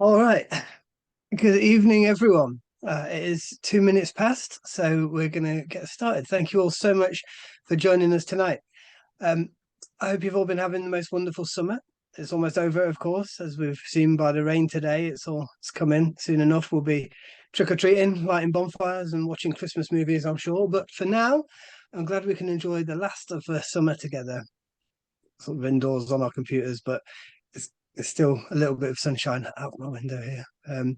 All right. Good evening, everyone. It is 2 minutes past, so we're going to get started. Thank you all so much for joining us tonight. Um, I hope you've all been having the most wonderful summer. It's almost over, of course, as we've seen by the rain today. It's coming soon enough. We'll be trick-or-treating, lighting bonfires and watching Christmas movies, I'm sure. But for now, I'm glad we can enjoy the last of the summer together, sort of indoors on our computers, but there's still a little bit of sunshine out my window here.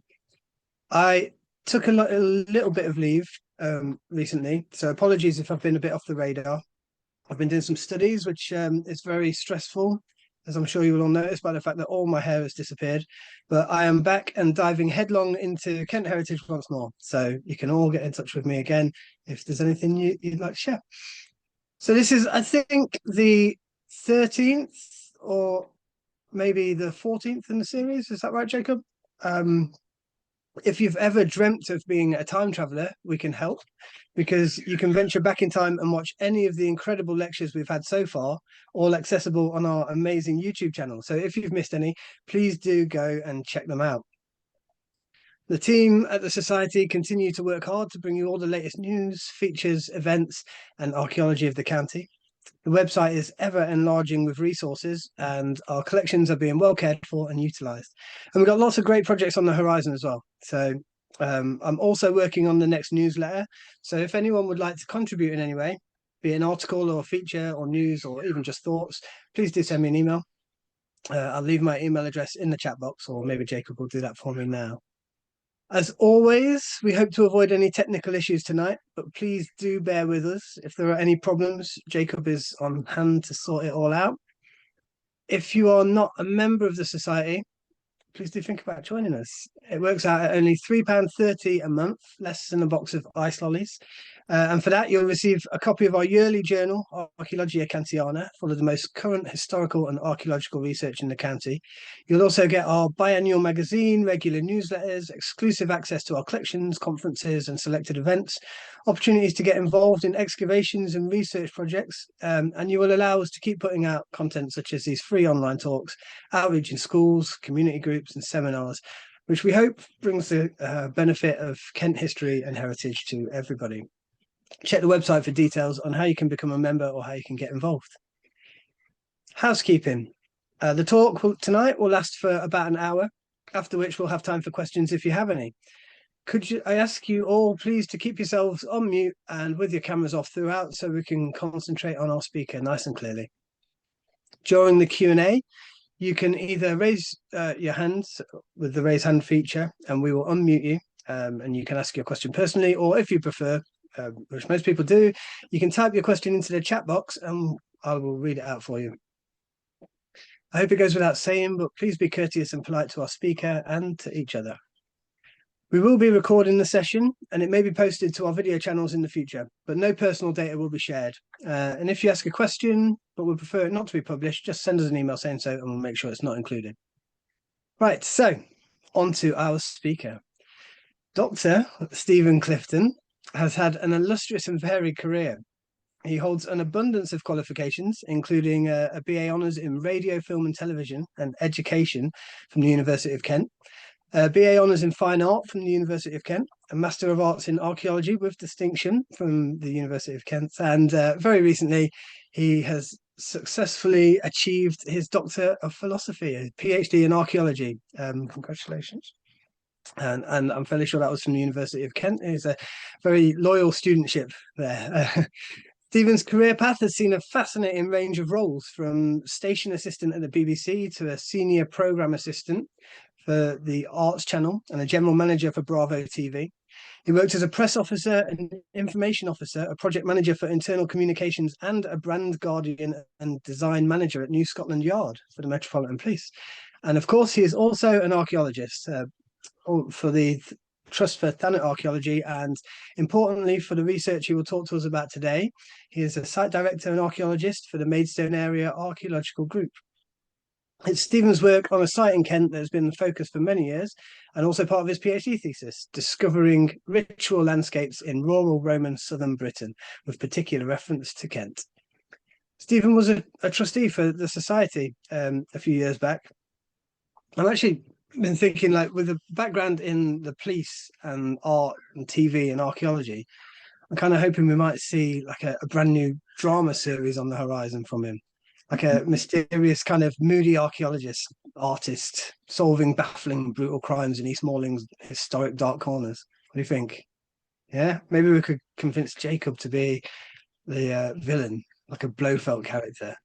I took a little bit of leave recently, so apologies if I've been a bit off the radar. I've been doing some studies, which is very stressful, as I'm sure you will all notice by the fact that all my hair has disappeared. But I am back and diving headlong into Kent Heritage once more. So you can all get in touch with me again if there's anything you'd like to share. So this is, I think, the 13th or maybe the 14th in the series. Is that right, Jacob? If you've ever dreamt of being a time traveler, we can help, because you can venture back in time and watch any of the incredible lectures we've had so far, all accessible on our amazing YouTube channel. So if you've missed any, please do go and check them out. The team at the Society continue to work hard to bring you all the latest news, features, events, and archaeology of the county. The website is ever enlarging with resources, and our collections are being well cared for and utilised. And we've got lots of great projects on the horizon as well. So I'm also working on the next newsletter. So if anyone would like to contribute in any way, be it an article or a feature or news or even just thoughts, please do send me an email. I'll leave my email address in the chat box, or maybe Jacob will do that for me now. As always, we hope to avoid any technical issues tonight, but please do bear with us. If there are any problems, Jacob is on hand to sort it all out. If you are not a member of the Society, please do think about joining us. It works out at only £3.30 a month, less than a box of ice lollies. And for that, you'll receive a copy of our yearly journal, Archaeologia Cantiana, full of the most current historical and archaeological research in the county. You'll also get our biannual magazine, regular newsletters, exclusive access to our collections, conferences, and selected events, opportunities to get involved in excavations and research projects, and you will allow us to keep putting out content such as these free online talks, outreach in schools, community groups, and seminars, which we hope brings the benefit of Kent history and heritage to everybody. Check the website for details on how you can become a member or how you can get involved. Housekeeping. The talk tonight will last for about an hour, after which we'll have time for questions if you have any. I ask you all, please, to keep yourselves on mute and with your cameras off throughout so we can concentrate on our speaker nice and clearly. During the Q&A, you can either raise your hands with the raise hand feature and we will unmute you, and you can ask your question personally, or if you prefer, which most people do, you can type your question into the chat box and I will read it out for you. I hope it goes without saying, but please be courteous and polite to our speaker and to each other. We will be recording the session and it may be posted to our video channels in the future, but no personal data will be shared. And if you ask a question, but would prefer it not to be published, just send us an email saying so and we'll make sure it's not included. Right, so on to our speaker. Dr. Stephen Clifton has had an illustrious and varied career. He holds an abundance of qualifications, including a BA Honours in Radio, Film and Television and Education from the University of Kent, a BA Honours in Fine Art from the University of Kent, a Master of Arts in Archaeology with distinction from the University of Kent, and very recently he has successfully achieved his Doctor of Philosophy, a PhD in Archaeology. Congratulations. And I'm fairly sure that was from the University of Kent. He's a very loyal studentship there. Stephen's career path has seen a fascinating range of roles, from station assistant at the BBC to a senior programme assistant for the Arts Channel and a general manager for Bravo TV. He worked as a press officer, an information officer, a project manager for internal communications, and a brand guardian and design manager at New Scotland Yard for the Metropolitan Police. And of course, he is also an archaeologist for the Trust for Thanet Archaeology, and importantly for the research he will talk to us about today, he is a site director and archaeologist for the Maidstone Area Archaeological Group. It's Stephen's work on a site in Kent that has been the focus for many years, and also part of his PhD thesis, discovering ritual landscapes in rural Roman southern Britain, with particular reference to Kent. Stephen was a trustee for the Society a few years back. I'm actually been thinking, like, with a background in the police and art and TV and archaeology, I'm kind of hoping we might see like a brand new drama series on the horizon from him, like a mysterious kind of moody archaeologist artist solving baffling brutal crimes in East Morling's historic dark corners. What do you think? Yeah, maybe we could convince Jacob to be the villain, like a Blofeld character.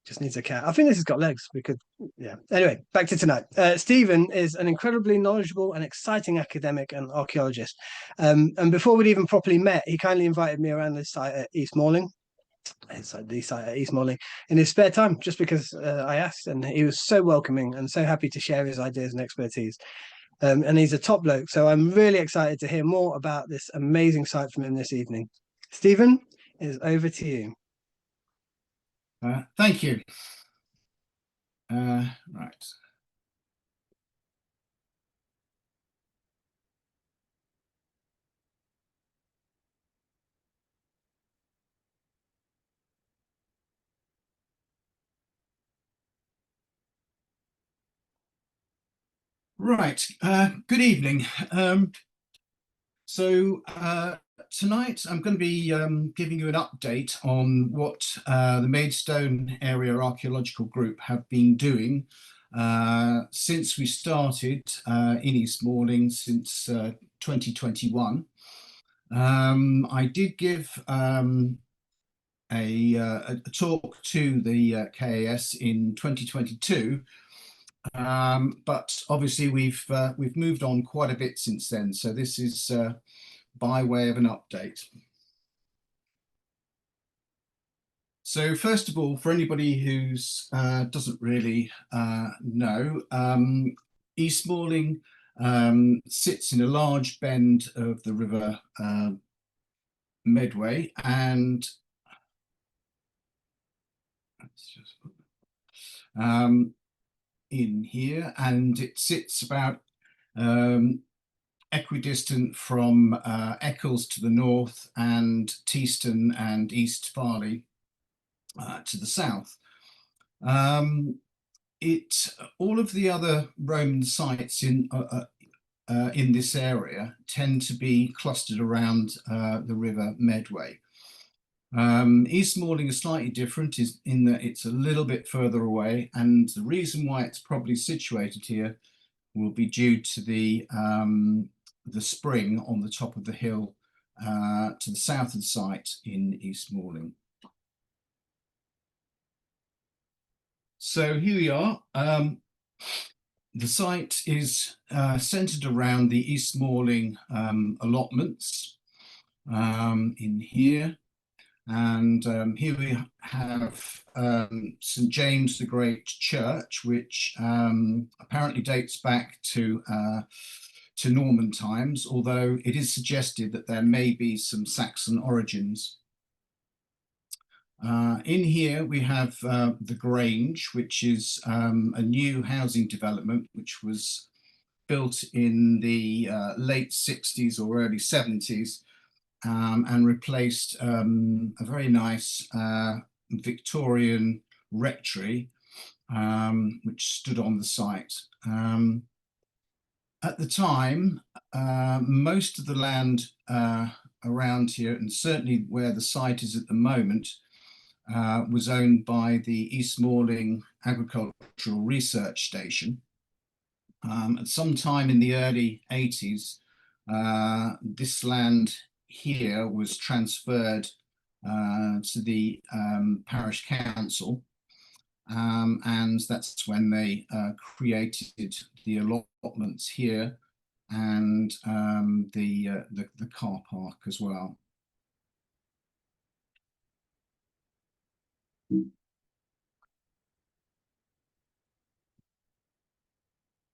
Just needs a cat. I think this has got legs. We could, yeah. Anyway, back to tonight. Stephen is an incredibly knowledgeable and exciting academic and archaeologist. And before we'd even properly met, he kindly invited me around this site at East Morling. It's like the site at East Morling in his spare time, just because I asked, and he was so welcoming and so happy to share his ideas and expertise. And he's a top bloke, so I'm really excited to hear more about this amazing site from him this evening. Stephen, is over to you. Thank you. Right. Right. Good evening. Tonight I'm going to be giving you an update on what the Maidstone Area Archaeological Group have been doing since we started in East Morling since 2021. I did give a talk to the KAS in 2022. But obviously we've moved on quite a bit since then, so this is by way of an update. So first of all, for anybody who's doesn't really know, East Morling sits in a large bend of the river Medway, and in here, and it sits about equidistant from Eccles to the north and Teeston and East Farley to the south. All of the other Roman sites in this area tend to be clustered around the river Medway. East Morling is slightly different in that it's a little bit further away, and the reason why it's probably situated here will be due to the spring on the top of the hill to the south of the site in East Morling. So here we are. The site is centered around the East Morling allotments in here. And here we have St. James the Great Church, which apparently dates back to Norman times, although it is suggested that there may be some Saxon origins. In here we have the Grange, which is a new housing development which was built in the late 60s or early 70s. And replaced a very nice Victorian rectory, which stood on the site. At the time, most of the land around here, and certainly where the site is at the moment, was owned by the East Morling Agricultural Research Station. At some time in the early 80s, this land here was transferred to the parish council, and that's when they created the allotments here and the car park as well.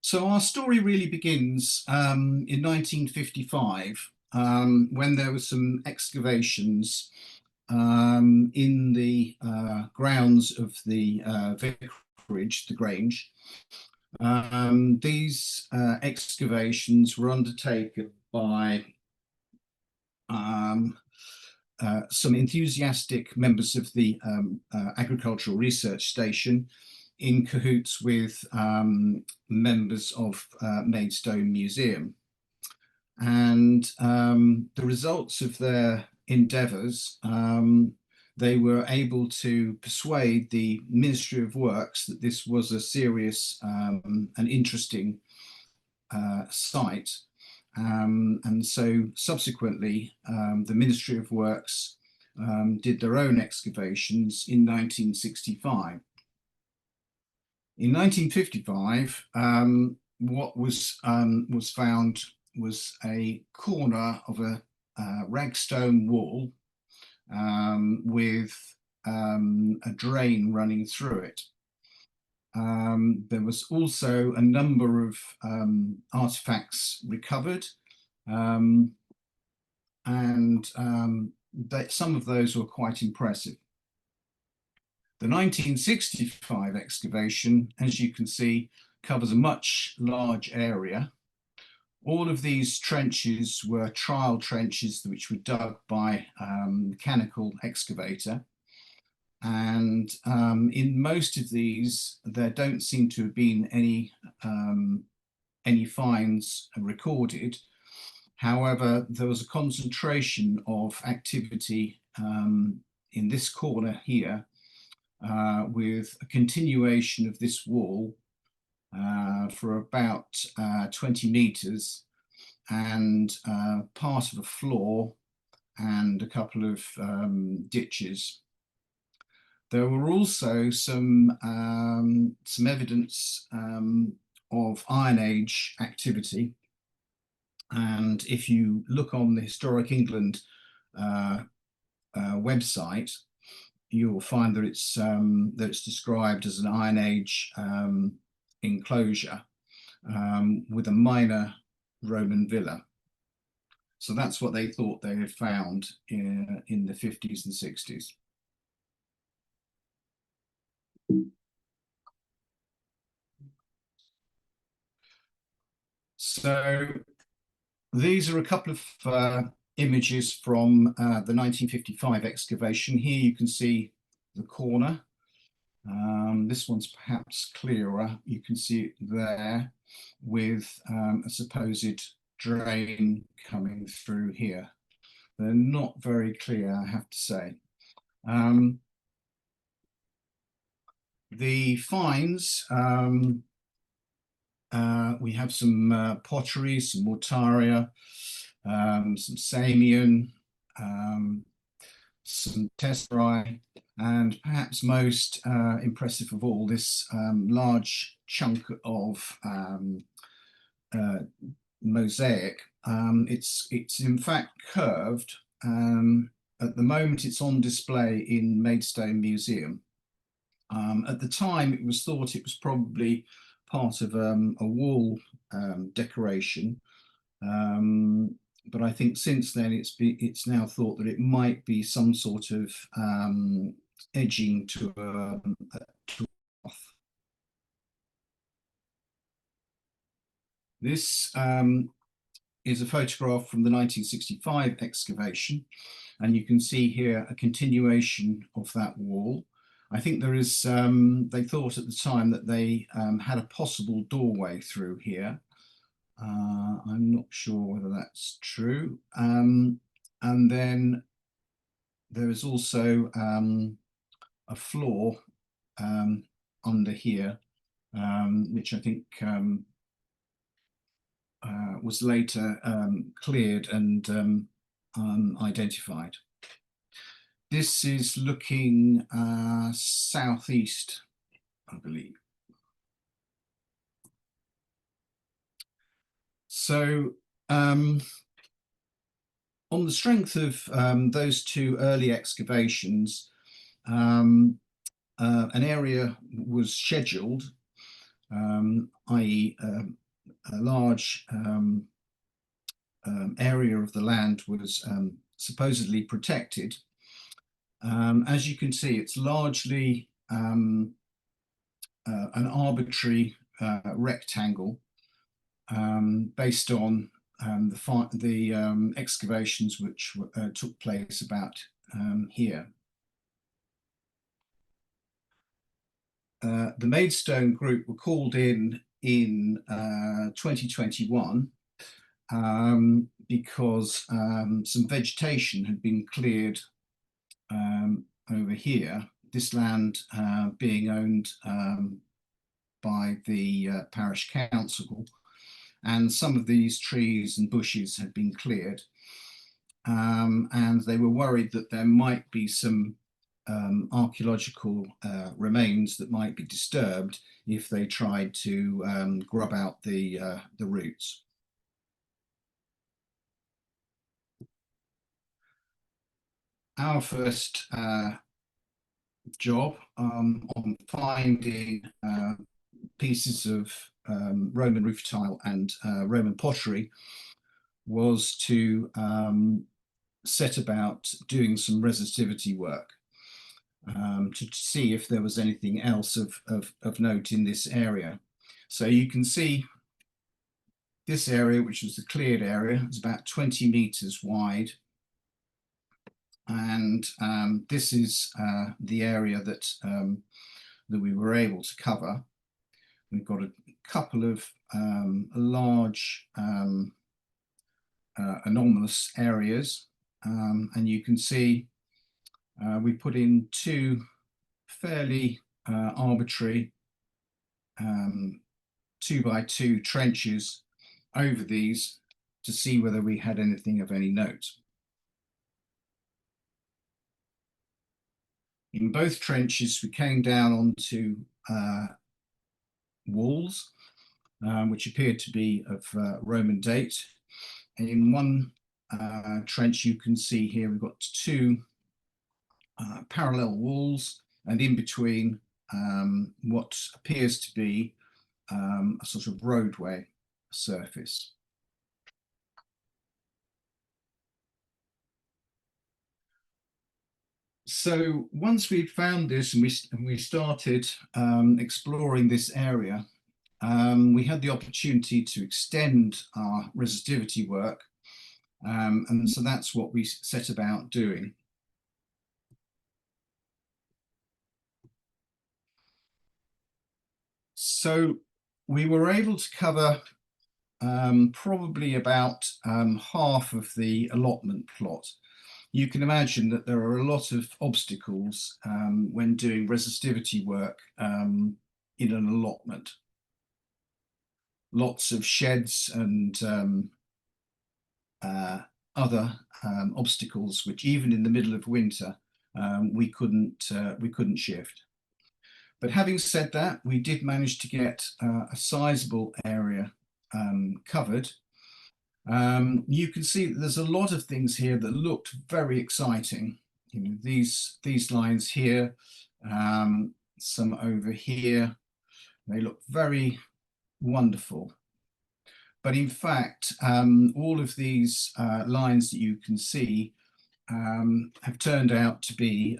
So our story really begins in 1955, when there were some excavations in the grounds of the vicarage, the Grange. These excavations were undertaken by some enthusiastic members of the Agricultural Research Station in cahoots with members of Maidstone Museum. And the results of their endeavours, they were able to persuade the Ministry of Works that this was a serious and interesting site. And so subsequently, the Ministry of Works did their own excavations in 1965. In 1955, what was found was a corner of a ragstone wall with a drain running through it. There was also a number of artifacts recovered, and some of those were quite impressive. The 1965 excavation, as you can see, covers a much large area. All of these trenches were trial trenches which were dug by mechanical excavator. And in most of these, there don't seem to have been any finds recorded. However, there was a concentration of activity in this corner here, with a continuation of this wall for about 20 meters, and part of a floor and a couple of ditches. There were also some evidence of Iron Age activity, and if you look on the Historic England website, you will find that it's described as an Iron Age enclosure with a minor Roman villa. So that's what they thought they had found in the 50s and 60s. So these are a couple of images from the 1955 excavation. Here you can see the corner. This one's perhaps clearer. You can see it there with a supposed drain coming through here. They're not very clear, I have to say. The finds, we have some pottery, some mortaria, some Samian, some tesserae, and perhaps most impressive of all, this large chunk of mosaic. It's in fact curved. At the moment, it's on display in Maidstone Museum. At the time, it was thought it was probably part of a wall decoration, but I think since then it's now thought that it might be some sort of edging to a cloth. This is a photograph from the 1965 excavation, and you can see here a continuation of that wall. I think there is, they thought at the time that they had a possible doorway through here. I'm not sure whether that's true. And then there is also a floor under here, which I think was later cleared and identified. This is looking southeast, I believe. So on the strength of those two early excavations, an area was scheduled, i.e. a large area of the land was supposedly protected. As you can see, it's largely an arbitrary rectangle based on the excavations which took place about here. the Maidstone Group were called in 2021 because some vegetation had been cleared over here, this land being owned by the parish council, and some of these trees and bushes had been cleared, and they were worried that there might be some archaeological remains that might be disturbed if they tried to grub out the roots. Our first job on finding pieces of Roman roof tile and Roman pottery was to set about doing some resistivity work to see if there was anything else of note in this area. So you can see this area, which was the cleared area, is about 20 meters wide. And this is the area that we were able to cover. We've got a couple of large anomalous areas, and you can see we put in two fairly arbitrary 2x2 trenches over these to see whether we had anything of any note. In both trenches, we came down onto walls, which appeared to be of Roman date. And in one trench, you can see here, we've got two parallel walls, and in between what appears to be a sort of roadway surface. So once we'd found this and we started exploring this area, we had the opportunity to extend our resistivity work, and so that's what we set about doing. So we were able to cover probably about half of the allotment plot. You can imagine that there are a lot of obstacles when doing resistivity work in an allotment. Lots of sheds and other obstacles, which even in the middle of winter we couldn't shift. But having said that, we did manage to get a sizable area covered. You can see that there's a lot of things here that looked very exciting. You know, these lines here, some over here, they look very wonderful. But in fact, all of these lines that you can see have turned out to be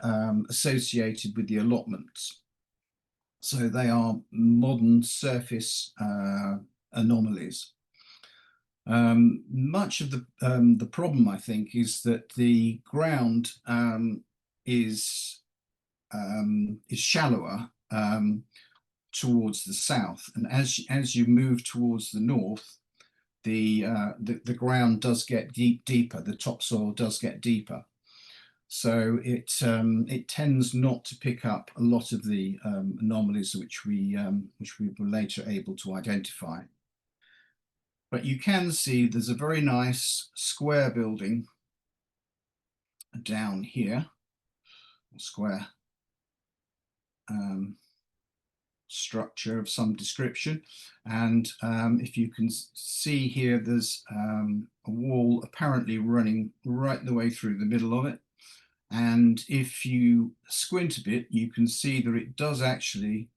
associated with the allotments. So they are modern surface anomalies. Much of the problem, I think, is that the ground is shallower towards the south, and as you move towards the north, the ground does get deeper. The topsoil does get deeper, so it tends not to pick up a lot of the anomalies which we were later able to identify. But you can see there's a very nice square building down here, a square structure of some description. And if you can see here, there's a wall apparently running right the way through the middle of it. And if you squint a bit, you can see that it does actually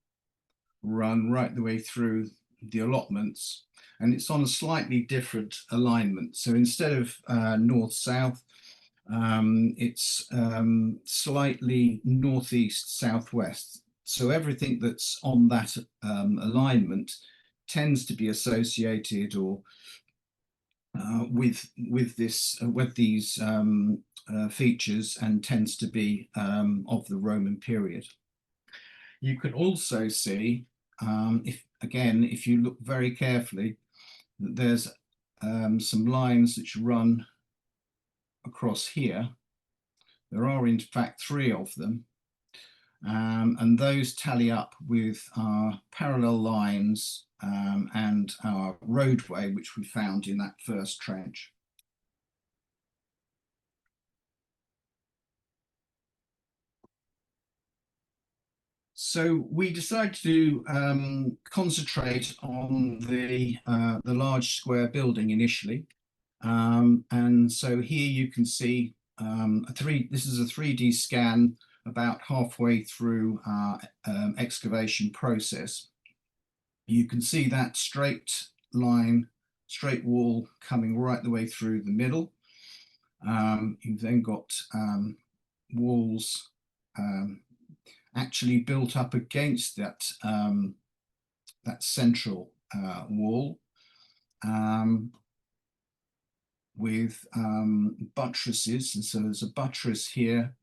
run right the way through the allotments, and it's on a slightly different alignment. So instead of north-south, it's slightly northeast-southwest. So everything that's on that alignment tends to be associated or with these features, and tends to be of the Roman period. You can also see, if you look very carefully, that there's some lines which run across here. There are in fact 3 of them, and those tally up with our parallel lines and our roadway which we found in that first trench. So we decided to concentrate on the large square building initially, and so here you can see this is a 3D scan about halfway through our excavation process. You can see that straight wall coming right the way through the middle. You've then got walls actually built up against that central wall, with buttresses. And so there's a buttress here,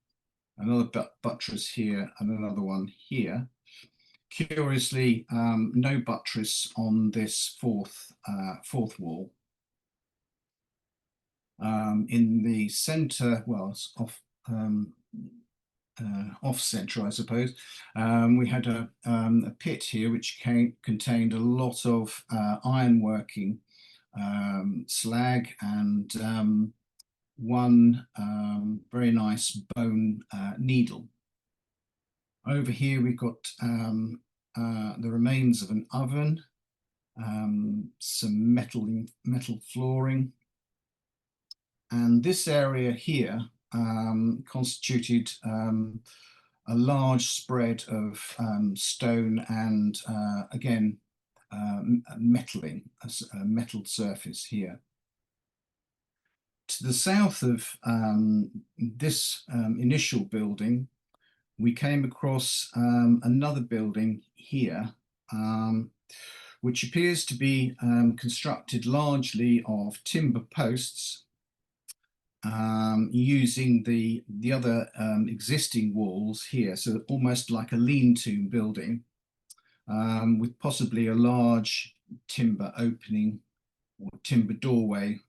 another buttress here, and another one here. Curiously, no buttress on this fourth wall. In the center, well, it's off center, I suppose. We had a pit here which contained a lot of ironworking slag and one very nice bone needle. Over here we've got the remains of an oven, some metal flooring, and this area here constituted a large spread of stone and again metaling, a metal surface here. To the south of this initial building, we came across another building here, which appears to be constructed largely of timber posts, using the other existing walls here, so almost like a lean-to building, with possibly a large timber opening or timber doorway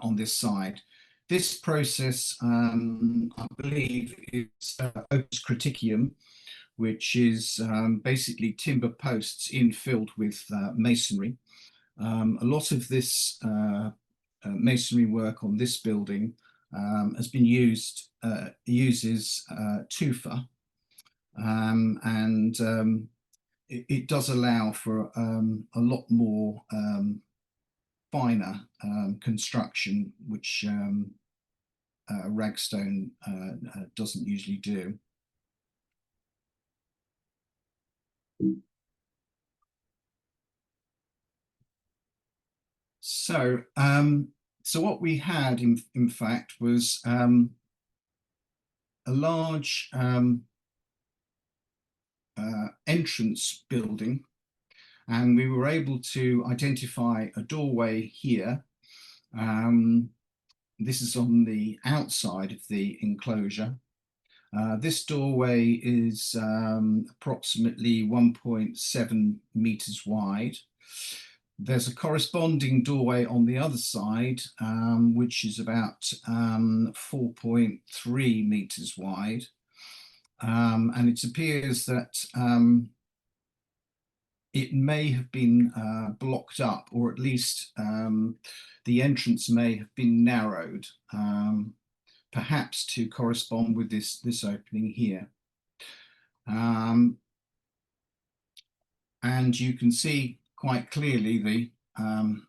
on this side. This process, I believe, is opus criticium, which is basically timber posts infilled with masonry. A lot of this masonry work on this building has been uses tufa, and it does allow for a lot more finer construction, which ragstone doesn't usually do. So, so what we had, in fact, was a large entrance building, and we were able to identify a doorway here. This is on the outside of the enclosure. This doorway is approximately 1.7 meters wide. There's a corresponding doorway on the other side, which is about 4.3 meters wide. And it appears that it may have been blocked up, or at least the entrance may have been narrowed, perhaps to correspond with this opening here. And you can see quite clearly the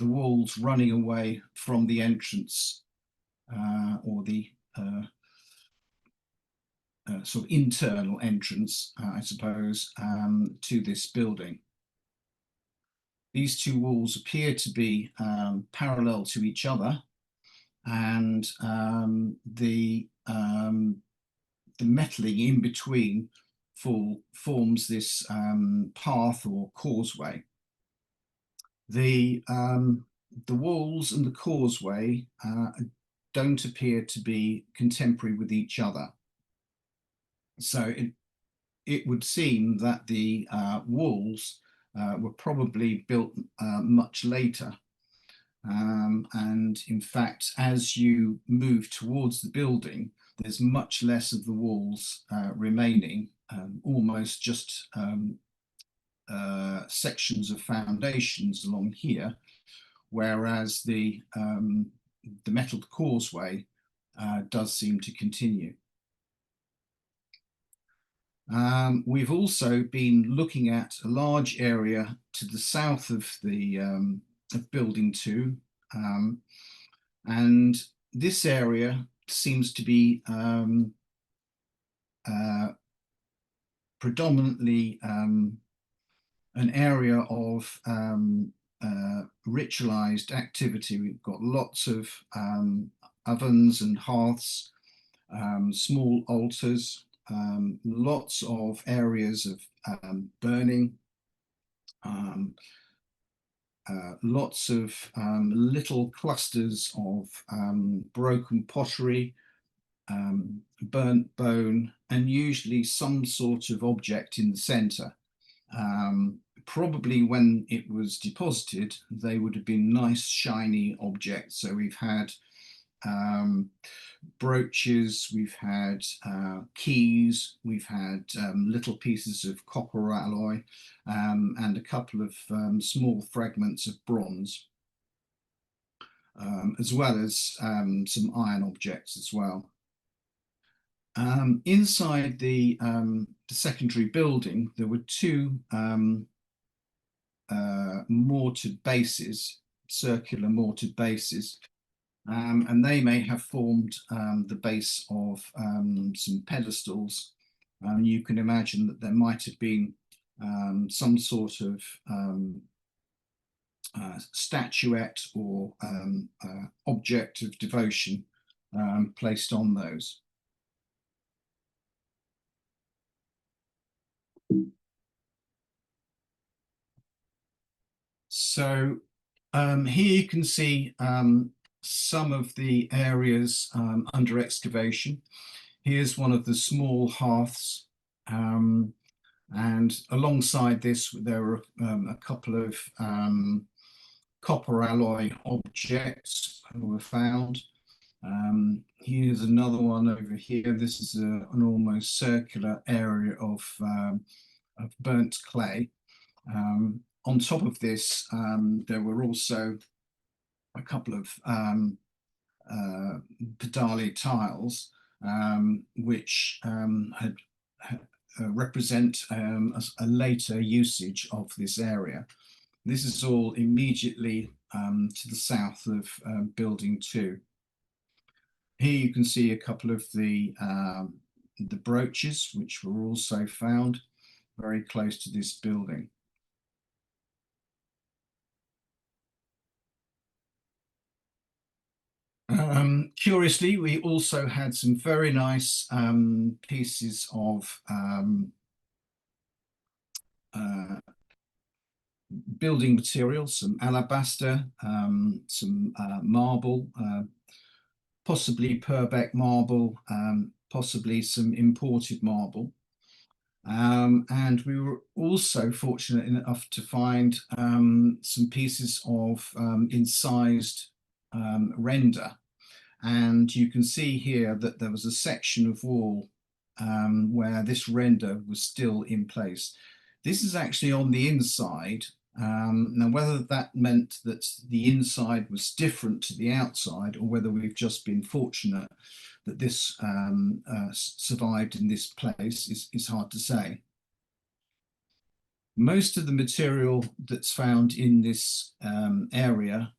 walls running away from the entrance, or the sort of internal entrance, I suppose, to this building. These two walls appear to be parallel to each other, and the metaling in between forms this path or causeway. The walls and the causeway don't appear to be contemporary with each other. So it would seem that the walls were probably built much later. And in fact, as you move towards the building, there's much less of the walls remaining, almost just sections of foundations along here, whereas the metalled causeway does seem to continue. We've also been looking at a large area to the south of the of building 2, and this area seems to be predominantly an area of ritualized activity. We've got lots of ovens and hearths, small altars, lots of areas of burning, lots of little clusters of broken pottery, burnt bone, and usually some sort of object in the center. Probably when it was deposited, they would have been nice shiny objects. So we've had brooches, we've had keys, we've had little pieces of copper alloy, and a couple of small fragments of bronze, as well as some iron objects as well. Inside the secondary building, there were 2 mortared bases, circular mortared bases, and they may have formed the base of some pedestals. You can imagine that there might have been some sort of statuette or object of devotion placed on those. So here you can see some of the areas under excavation. Here's one of the small hearths, and alongside this there are a couple of copper alloy objects that were found. Here's another one over here. This is an almost circular area of burnt clay. On top of this, there were also a couple of pedali tiles, which represent a later usage of this area. This is all immediately to the south of building 2. Here you can see a couple of the brooches, which were also found very close to this building. Curiously, we also had some very nice pieces of building materials, some alabaster, some marble, possibly Purbeck marble, possibly some imported marble. And we were also fortunate enough to find some pieces of incised render. And you can see here that there was a section of wall where this render was still in place. This is actually on the inside. Now, whether that meant that the inside was different to the outside, or whether we've just been fortunate that this survived in this place is hard to say. Most of the material that's found in this area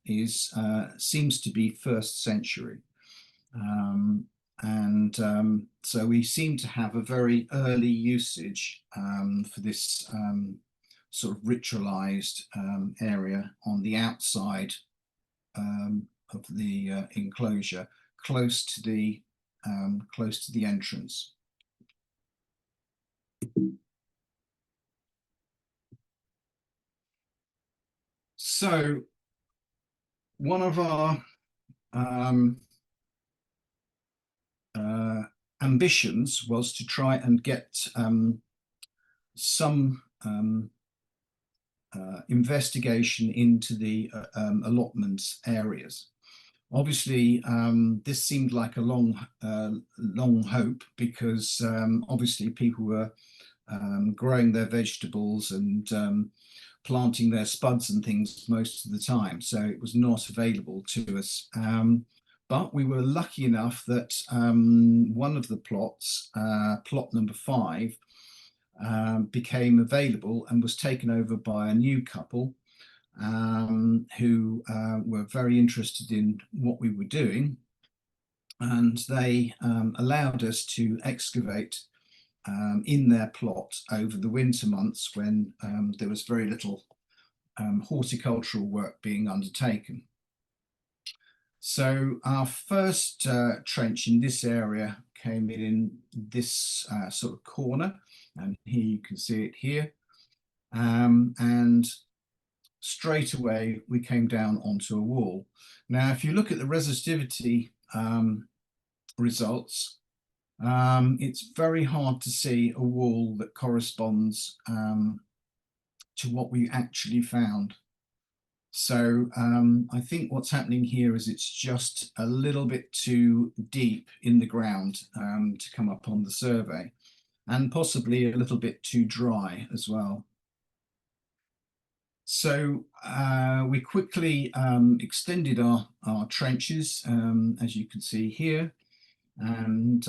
seems to be 1st century. So we seem to have a very early usage for this sort of ritualized area on the outside of the enclosure, close to the entrance. So one of our ambitions was to try and get some investigation into the allotments areas. Obviously, this seemed like a long hope, because obviously people were growing their vegetables and planting their spuds and things most of the time, so it was not available to us. But we were lucky enough that one of the plots, plot number 5, became available and was taken over by a new couple who were very interested in what we were doing, and they allowed us to excavate in their plot over the winter months, when there was very little horticultural work being undertaken. So our first trench in this area came in this sort of corner, and here you can see it here. And straight away we came down onto a wall. Now, if you look at the resistivity results, it's very hard to see a wall that corresponds to what we actually found. So I think what's happening here is it's just a little bit too deep in the ground to come up on the survey, and possibly a little bit too dry as well. So we quickly extended our trenches, as you can see here. And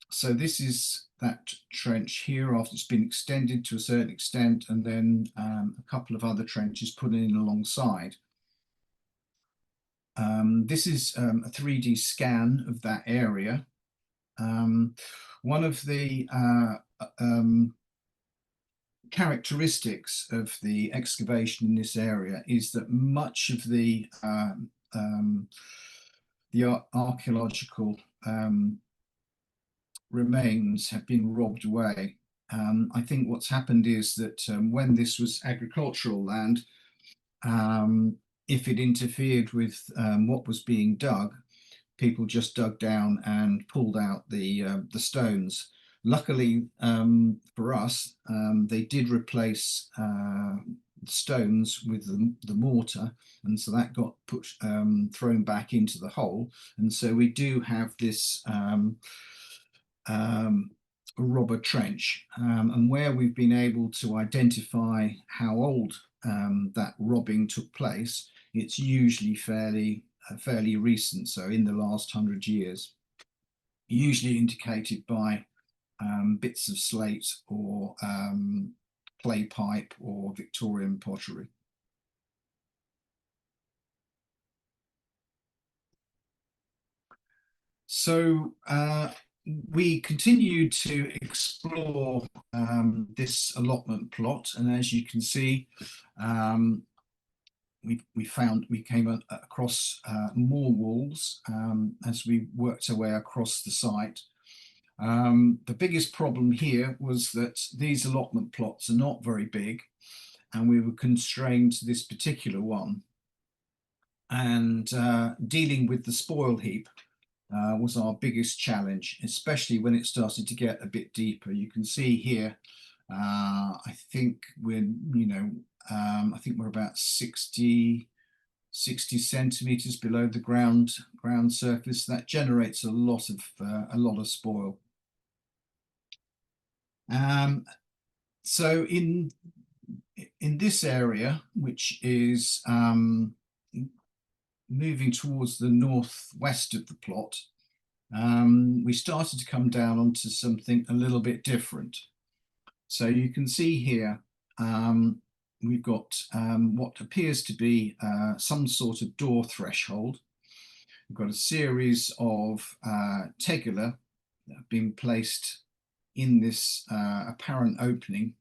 so this is that trench here after it's been extended to a certain extent, and then a couple of other trenches put in alongside. This is a 3D scan of that area. One of the characteristics of the excavation in this area is that much of the archaeological remains have been robbed away. I think what's happened is that when this was agricultural land, if it interfered with what was being dug, people just dug down and pulled out the stones. Luckily for us, they did replace stones with the mortar, and so that got thrown back into the hole, and so we do have this robber trench, and where we've been able to identify how old that robbing took place, it's usually fairly recent, so in the last 100 years, usually indicated by bits of slate or clay pipe or Victorian pottery. So we continued to explore this allotment plot, and as you can see, we came across more walls as we worked our way across the site. The biggest problem here was that these allotment plots are not very big, and we were constrained to this particular one. And dealing with the spoil heap was our biggest challenge, especially when it started to get a bit deeper. You can see here, I think we're, I think we're about 60 centimeters below the ground surface. That generates a lot of spoil. So in this area, which is moving towards the northwest of the plot, we started to come down onto something a little bit different. So you can see here, we've got what appears to be some sort of door threshold. We've got a series of tegula that have been placed in this apparent opening,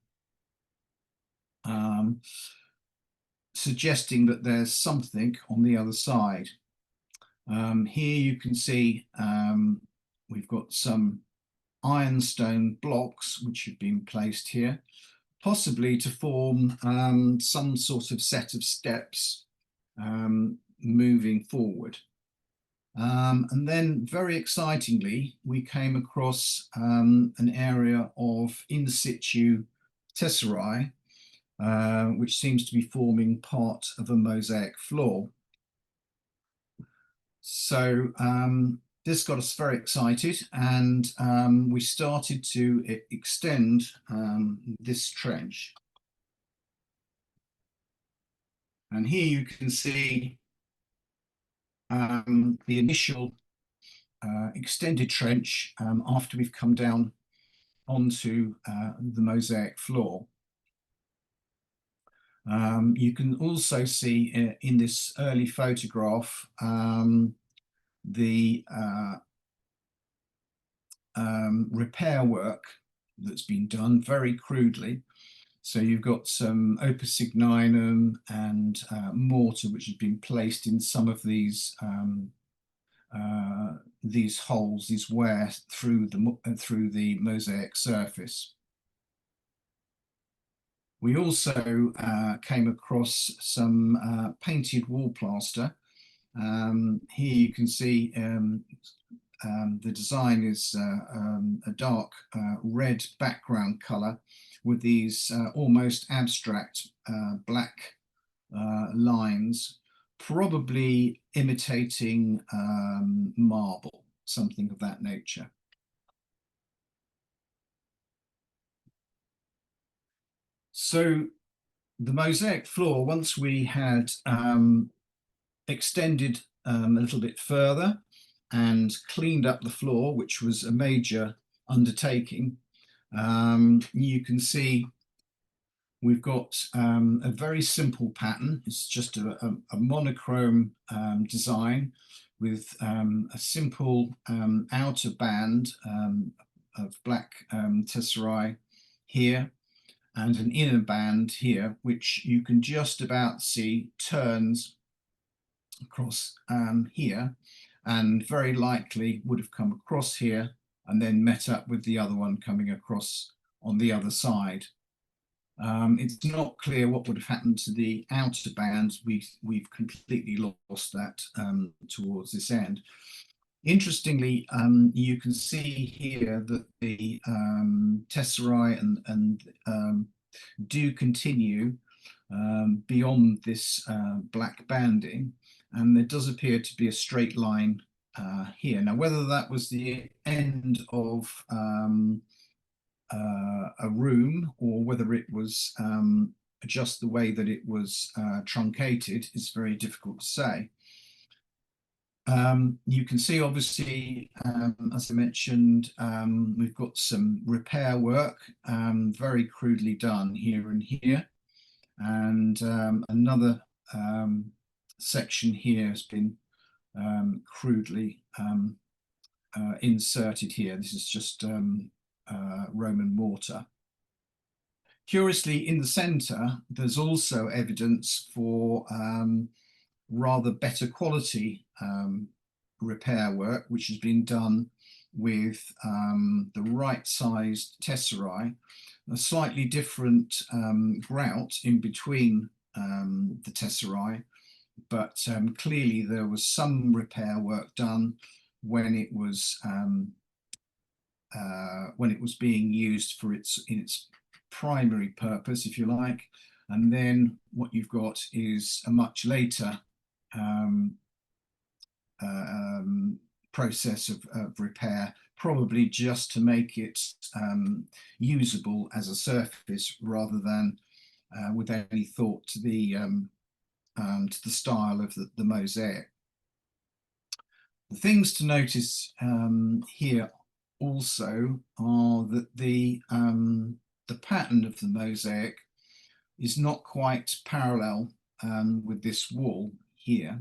suggesting that there's something on the other side. Here you can see we've got some ironstone blocks which have been placed here, possibly to form some sort of set of steps moving forward. And then very excitingly, we came across an area of in situ tesserae, which seems to be forming part of a mosaic floor. So this got us very excited, and we started to extend this trench. And here you can see the initial extended trench after we've come down onto the mosaic floor. You can also see in this early photograph the repair work that's been done very crudely. So you've got some opus signinum and mortar which has been placed in some of these holes, these wear through the mosaic surface. We also came across some painted wall plaster. Here you can see the design is a dark red background colour with these almost abstract black lines, probably imitating marble, something of that nature. So the mosaic floor, once we had extended a little bit further and cleaned up the floor, which was a major undertaking, you can see we've got a very simple pattern. It's just a monochrome design with a simple outer band of black tesserae here and an inner band here, which you can just about see turns across here, and very likely would have come across here and then met up with the other one coming across on the other side. It's not clear what would have happened to the outer band. We've completely lost that towards this end. Interestingly, you can see here that the tesserae and do continue beyond this black banding, and there does appear to be a straight line here. Now, whether that was the end of a room or whether it was just the way that it was truncated is very difficult to say. You can see, obviously, as I mentioned, we've got some repair work very crudely done here and here, and another section here has been crudely inserted here. This is just Roman mortar. Curiously, in the centre, there's also evidence for rather better quality repair work, which has been done with the right-sized tesserae, a slightly different grout in between the tesserae, but clearly there was some repair work done when it was being used for its primary purpose, if you like. And then what you've got is a much later process of repair, probably just to make it usable as a surface rather than with any thought to the style of the mosaic. The things to notice here also are that the pattern of the mosaic is not quite parallel with this wall here.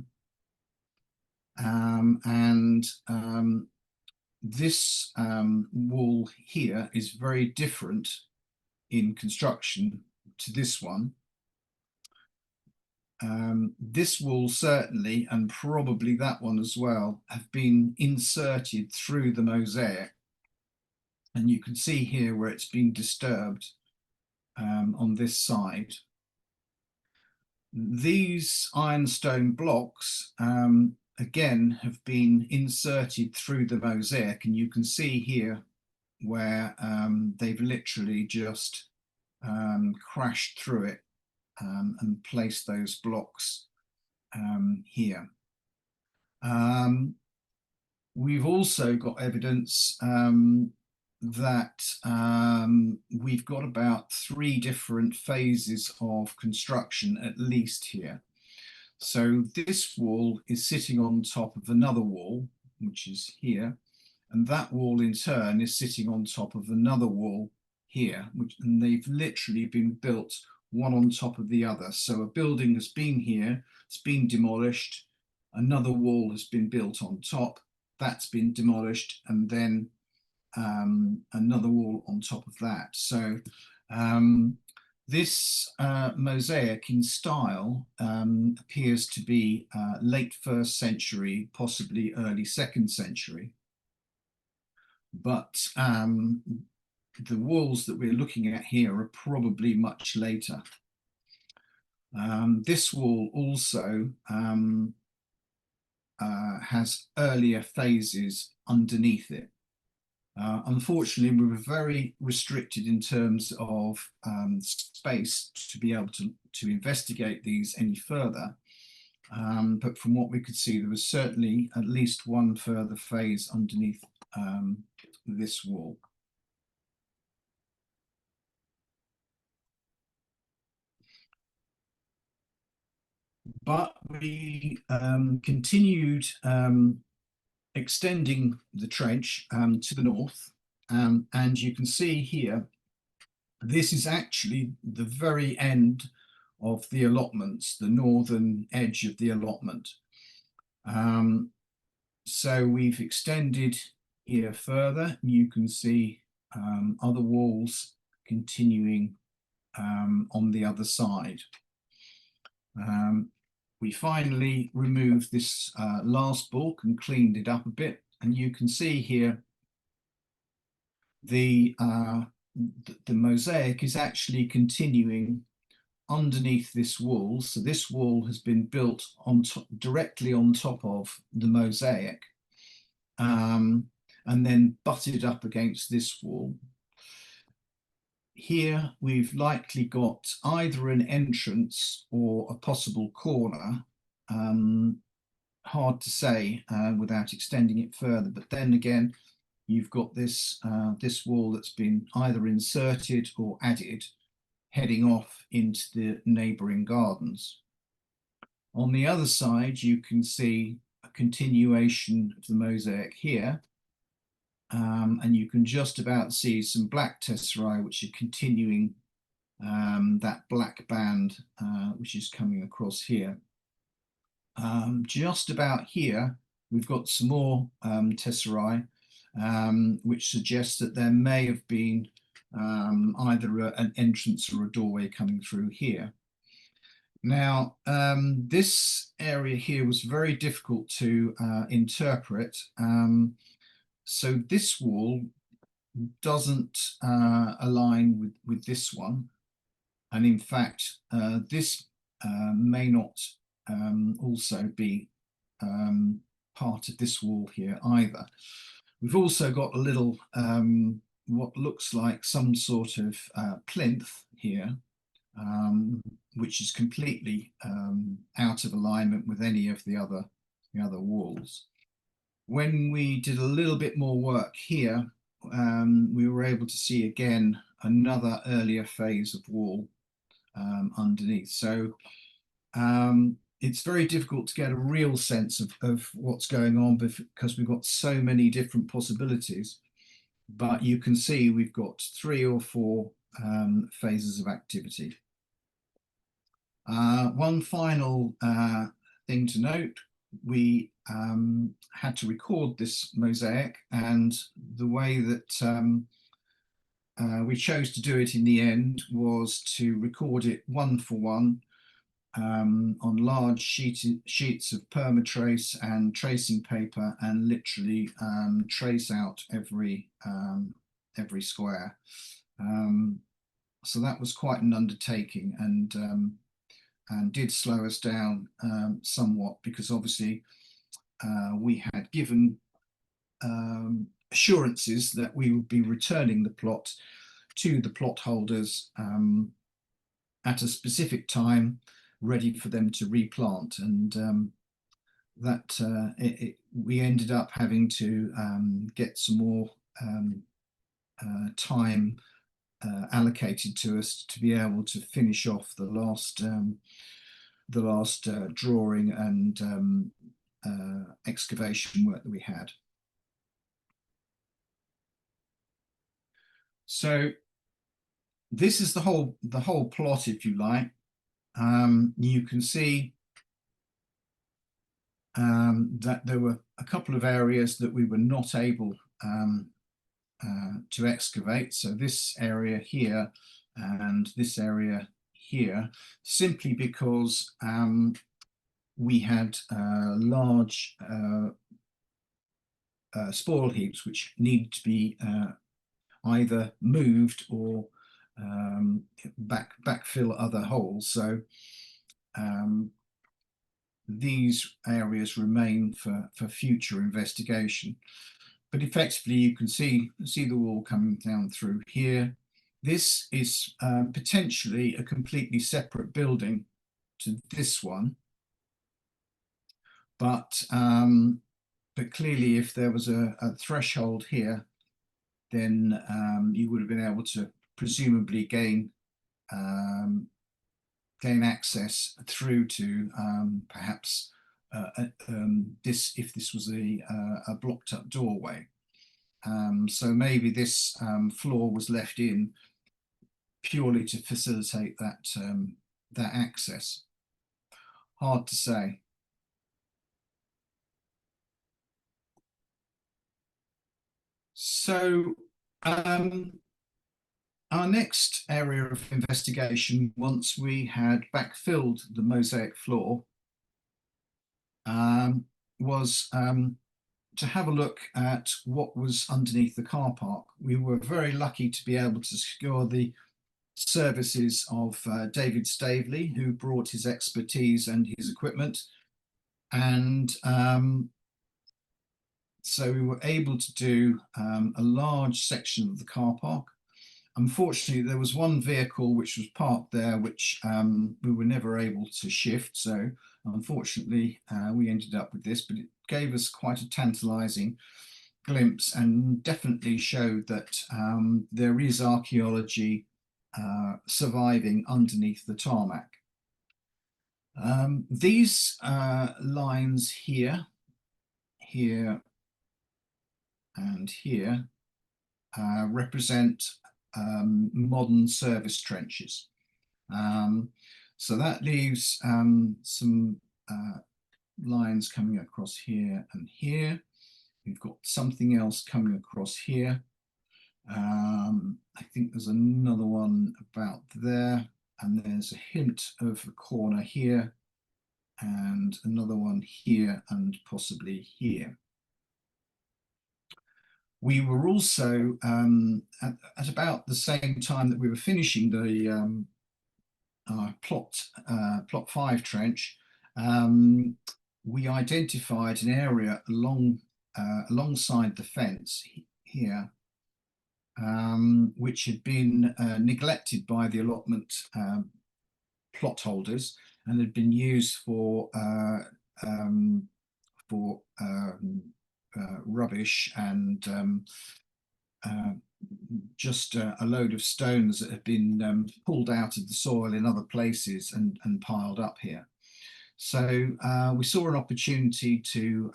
This wall here is very different in construction to this one. This wall certainly, and probably that one as well, have been inserted through the mosaic. And you can see here where it's been disturbed on this side. These ironstone blocks again have been inserted through the mosaic, and you can see here where they've literally just crashed through it and placed those blocks here. We've also got evidence that we've got about 3 different phases of construction at least here. So this wall is sitting on top of another wall, which is here, and that wall in turn is sitting on top of another wall here, and they've literally been built one on top of the other. So a building has been here, it's been demolished, another wall has been built on top, that's been demolished, and then another wall on top of that. So this mosaic in style appears to be late 1st century, possibly early 2nd century. But the walls that we're looking at here are probably much later. This wall also has earlier phases underneath it. Unfortunately, we were very restricted in terms of space to be able to investigate these any further. But from what we could see, there was certainly at least one further phase underneath this wall. But we continued extending the trench to the north, and you can see here, this is actually the very end of the allotments, the northern edge of the allotment. So we've extended here further. You can see other walls continuing on the other side. We finally removed this last bulk and cleaned it up a bit, and you can see here the mosaic is actually continuing underneath this wall. So this wall has been built on directly on top of the mosaic, and then butted up against this wall. Here we've likely got either an entrance or a possible corner. Hard to say without extending it further, but then again, you've got this this wall that's been either inserted or added, heading off into the neighbouring gardens. On the other side, you can see a continuation of the mosaic here, and you can just about see some black tesserae which are continuing that black band which is coming across here. Just about here, we've got some more tesserae which suggests that there may have been either an entrance or a doorway coming through here. Now, this area here was very difficult to interpret. So this wall doesn't align with this one. And in fact, this may not also be part of this wall here either. We've also got a little, what looks like some sort of plinth here, which is completely out of alignment with any of the other walls. When we did a little bit more work here, we were able to see again another earlier phase of wall underneath. So it's very difficult to get a real sense of what's going on because we've got so many different possibilities. But you can see we've got 3 or 4 phases of activity. One final thing to note, we had to record this mosaic, and the way that we chose to do it in the end was to record it 1 for 1 on large sheets of permatrace and tracing paper, and literally trace out every square. So that was quite an undertaking, and did slow us down somewhat, because obviously we had given assurances that we would be returning the plot to the plot holders at a specific time, ready for them to replant. And we ended up having to get some more time allocated to us to be able to finish off the last drawing and excavation work that we had. So this is the whole plot, if you like. You can see that there were a couple of areas that we were not able to excavate. So this area here and this area here, simply because we had large spoil heaps which needed to be either moved or backfill other holes. So these areas remain for future investigation. But effectively, you can see the wall coming down through here. This is potentially a completely separate building to this one, but clearly, if there was a threshold here, then you would have been able to presumably gain access through to perhaps this, if this was a blocked up doorway. So maybe this floor was left in purely to facilitate that access. Hard to say. So our next area of investigation, once we had backfilled the mosaic floor, was to have a look at what was underneath the car park. We were very lucky to be able to secure the services of David Staveley, who brought his expertise and his equipment. And so we were able to do a large section of the car park. Unfortunately, there was one vehicle which was parked there, which we were never able to shift. So unfortunately, we ended up with this, but it gave us quite a tantalizing glimpse and definitely showed that there is archaeology surviving underneath the tarmac. These lines here, here, and here represent modern service trenches. So that leaves some lines coming across here and here. We've got something else coming across here. I think there's another one about there, and there's a hint of a corner here, and another one here, and possibly here. We were also, at about the same time that we were finishing the plot 5 trench, we identified an area alongside the fence here, which had been neglected by the allotment plot holders and had been used for rubbish and just a load of stones that had been pulled out of the soil in other places and piled up here. So we saw an opportunity to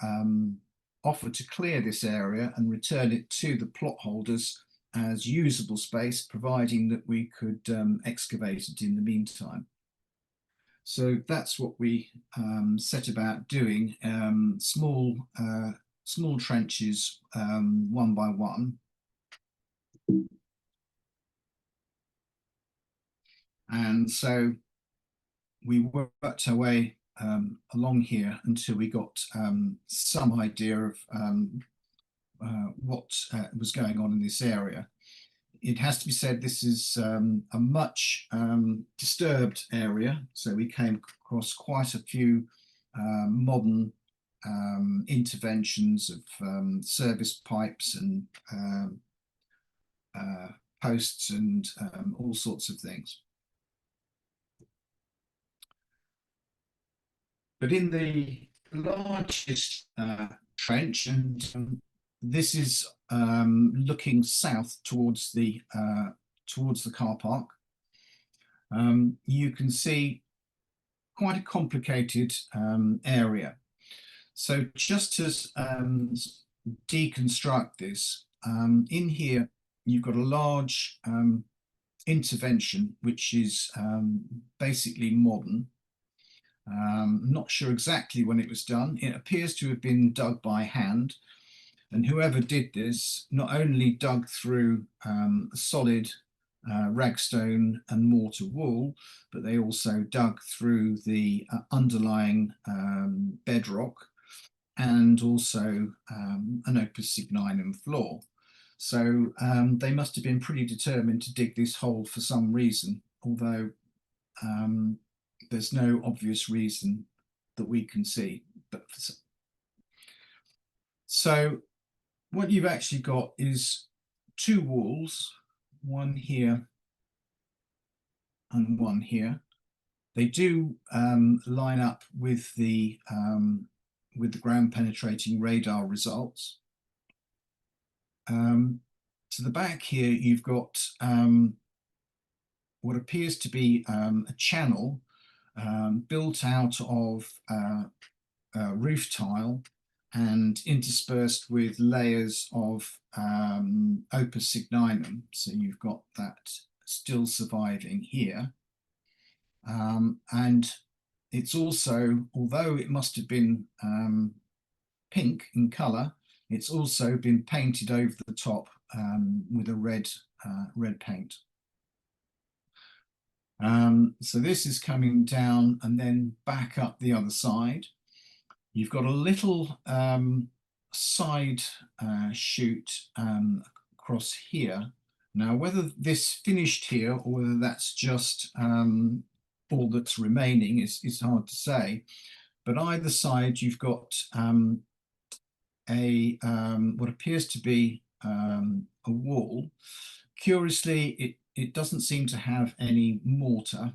offer to clear this area and return it to the plot holders as usable space, providing that we could excavate it in the meantime. So that's what we set about doing, small trenches, one by one. And so we worked our way along here until we got some idea of what was going on in this area. It has to be said, this is a much disturbed area. So we came across quite a few modern interventions of service pipes and posts and all sorts of things. But in the largest trench, and this is looking south towards the car park, you can see quite a complicated area. So just to deconstruct this, in here you've got a large intervention which is basically modern. Not sure exactly when it was done. It appears to have been dug by hand, and whoever did this not only dug through a solid ragstone and mortar wall, but they also dug through the underlying bedrock and also an opus signinum floor. So they must have been pretty determined to dig this hole for some reason, although there's no obvious reason that we can see. So what you've actually got is two walls, one here and one here. They do line up with the ground penetrating radar results. To the back here, you've got what appears to be a channel built out of roof tile and interspersed with layers of opus signinum. So you've got that still surviving here. And it's also, although it must have been pink in colour, it's also been painted over the top with a red paint. So this is coming down and then back up the other side. You've got a little side chute across here. Now, whether this finished here or whether that's just all that's remaining is hard to say. But either side, you've got what appears to be a wall. Curiously, it doesn't seem to have any mortar,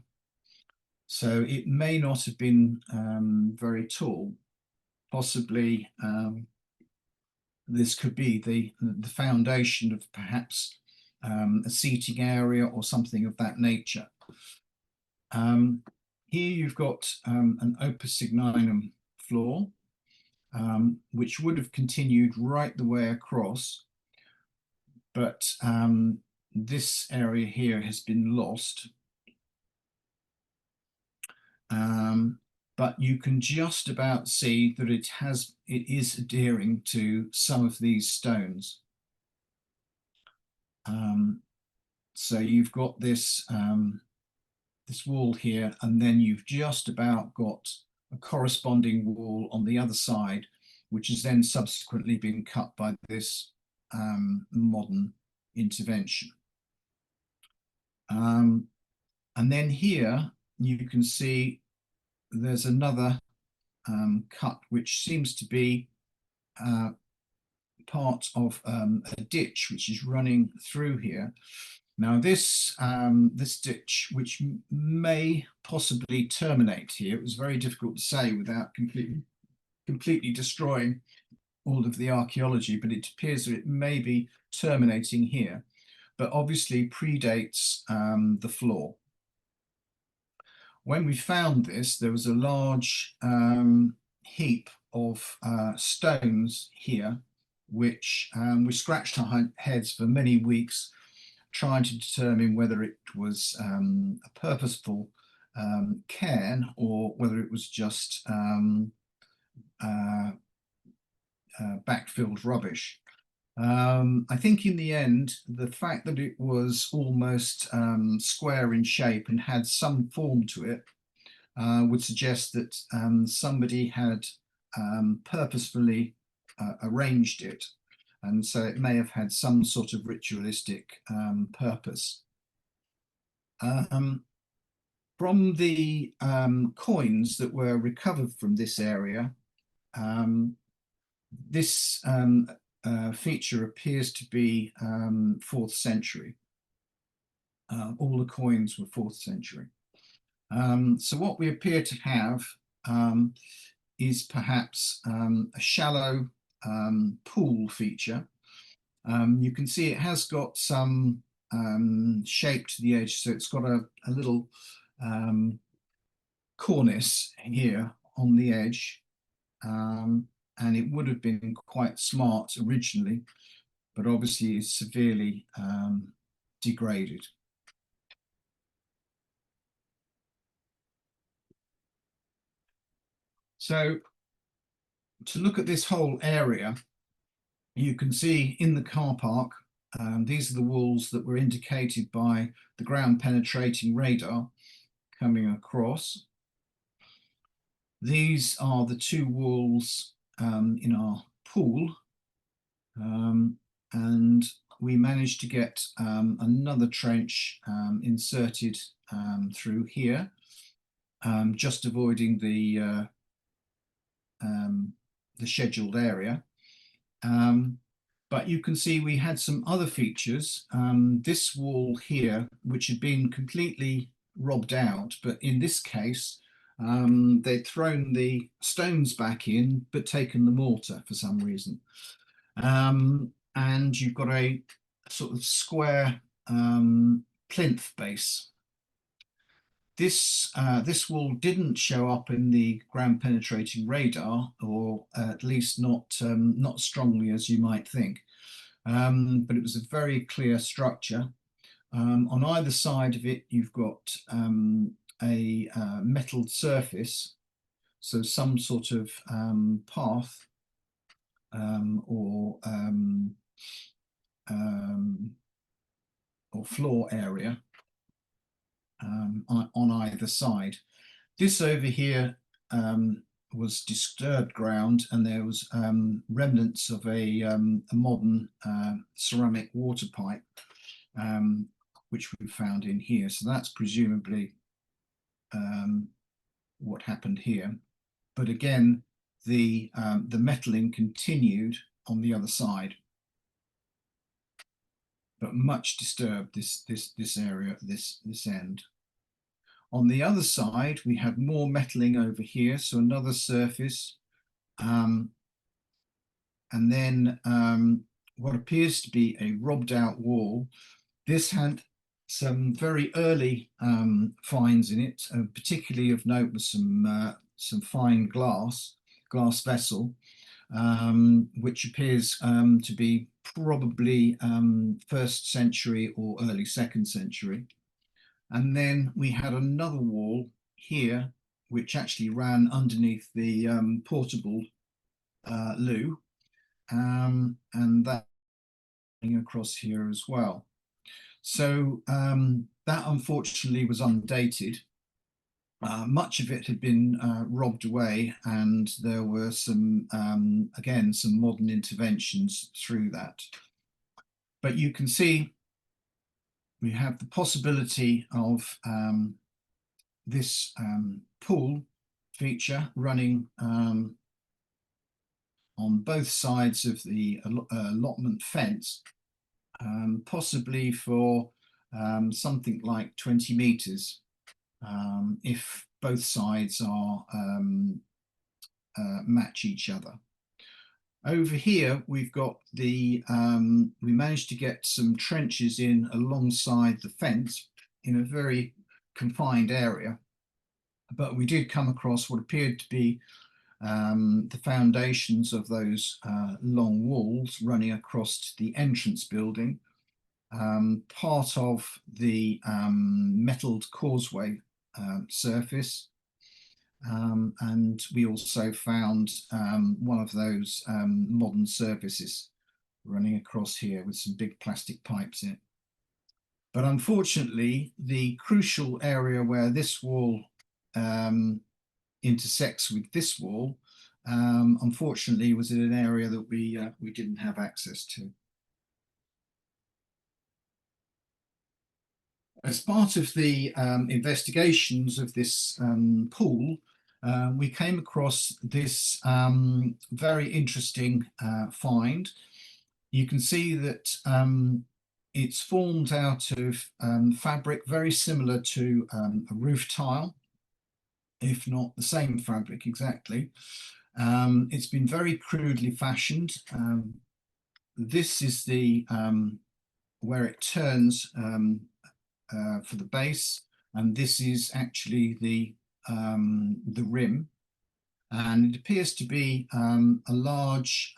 so it may not have been very tall. Possibly this could be the foundation of perhaps a seating area or something of that nature. Here you've got an opus signinum floor, which would have continued right the way across, but this area here has been lost. But you can just about see that it is adhering to some of these stones. So you've got this this wall here, and then you've just about got a corresponding wall on the other side, which has then subsequently been cut by this modern intervention. And then here you can see there's another cut which seems to be part of a ditch which is running through here. Now this ditch, which may possibly terminate here, it was very difficult to say without completely destroying all of the archaeology, but it appears that it may be terminating here, but obviously predates the floor. When we found this, there was a large heap of stones here, which we scratched our heads for many weeks trying to determine whether it was a purposeful cairn or whether it was just backfilled rubbish. I think in the end, the fact that it was almost square in shape and had some form to it would suggest that somebody had purposefully arranged it, and so it may have had some sort of ritualistic purpose. From the coins that were recovered from this area, this feature appears to be 4th century. All the coins were 4th century. So what we appear to have is perhaps a shallow pool feature. You can see it has got some shape to the edge, so it's got a little cornice here on the edge, and it would have been quite smart originally, but obviously is severely degraded. So to look at this whole area, you can see in the car park, these are the walls that were indicated by the ground penetrating radar coming across. These are the 2 walls in our pool, and we managed to get another trench inserted through here, just avoiding the scheduled area. But you can see we had some other features. This wall here, which had been completely robbed out, but in this case, they'd thrown the stones back in, but taken the mortar for some reason. And you've got a sort of square plinth base. This wall didn't show up in the ground penetrating radar, or at least not strongly as you might think. But it was a very clear structure. On either side of it, you've got a metalled surface, so some sort of path or floor area on either side. This over here was disturbed ground, and there was remnants of a modern ceramic water pipe, which we found in here. So that's presumably what happened here. But again, the metalling continued on the other side, but much disturbed this area, this end. On the other side, we had more metalling over here, so another surface, and then what appears to be a robbed out wall. This had some very early finds in it, particularly of note was some fine glass vessel, which appears to be probably 1st century or early 2nd century. And then we had another wall here, which actually ran underneath the portable loo, and that across here as well. So that unfortunately was undated. Much of it had been robbed away, and there were some, again, some modern interventions through that. But you can see we have the possibility of this pool feature running on both sides of the allotment fence, possibly for something like 20 meters, if both sides are match each other. Over here, we've got the, we managed to get some trenches in alongside the fence in a very confined area, but we did come across what appeared to be the foundations of those long walls running across to the entrance building, part of the metalled causeway surface, and we also found one of those modern surfaces running across here with some big plastic pipes in it. But unfortunately, the crucial area where this wall intersects with this wall, unfortunately, was in an area that we didn't have access to. As part of the investigations of this pool, we came across this very interesting find. You can see that it's formed out of fabric very similar to a roof tile, if not the same fabric exactly. It's been very crudely fashioned. This is the where it turns for the base, and this is actually the rim, and it appears to be a large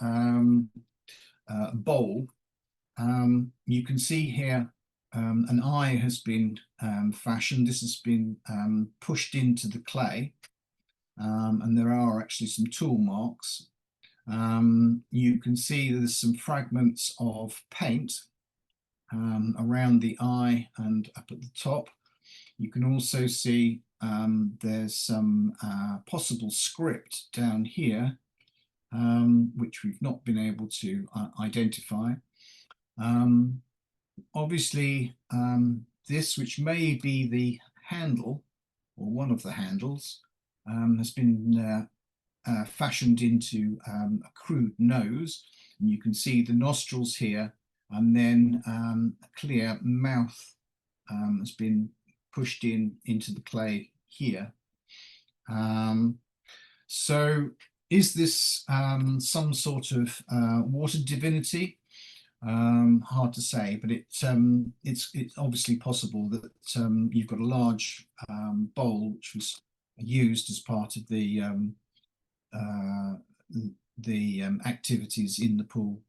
bowl. You can see here an eye has been fashioned. This has been pushed into the clay, and there are actually some tool marks. You can see there's some fragments of paint around the eye and up at the top. You can also see there's some possible script down here, which we've not been able to identify. Obviously, this, which may be the handle or one of the handles, has been fashioned into a crude nose. And you can see the nostrils here, and then a clear mouth has been pushed into the clay here. So is this some sort of water divinity? Hard to say, but it's obviously possible that you've got a large bowl which was used as part of the activities in the pool.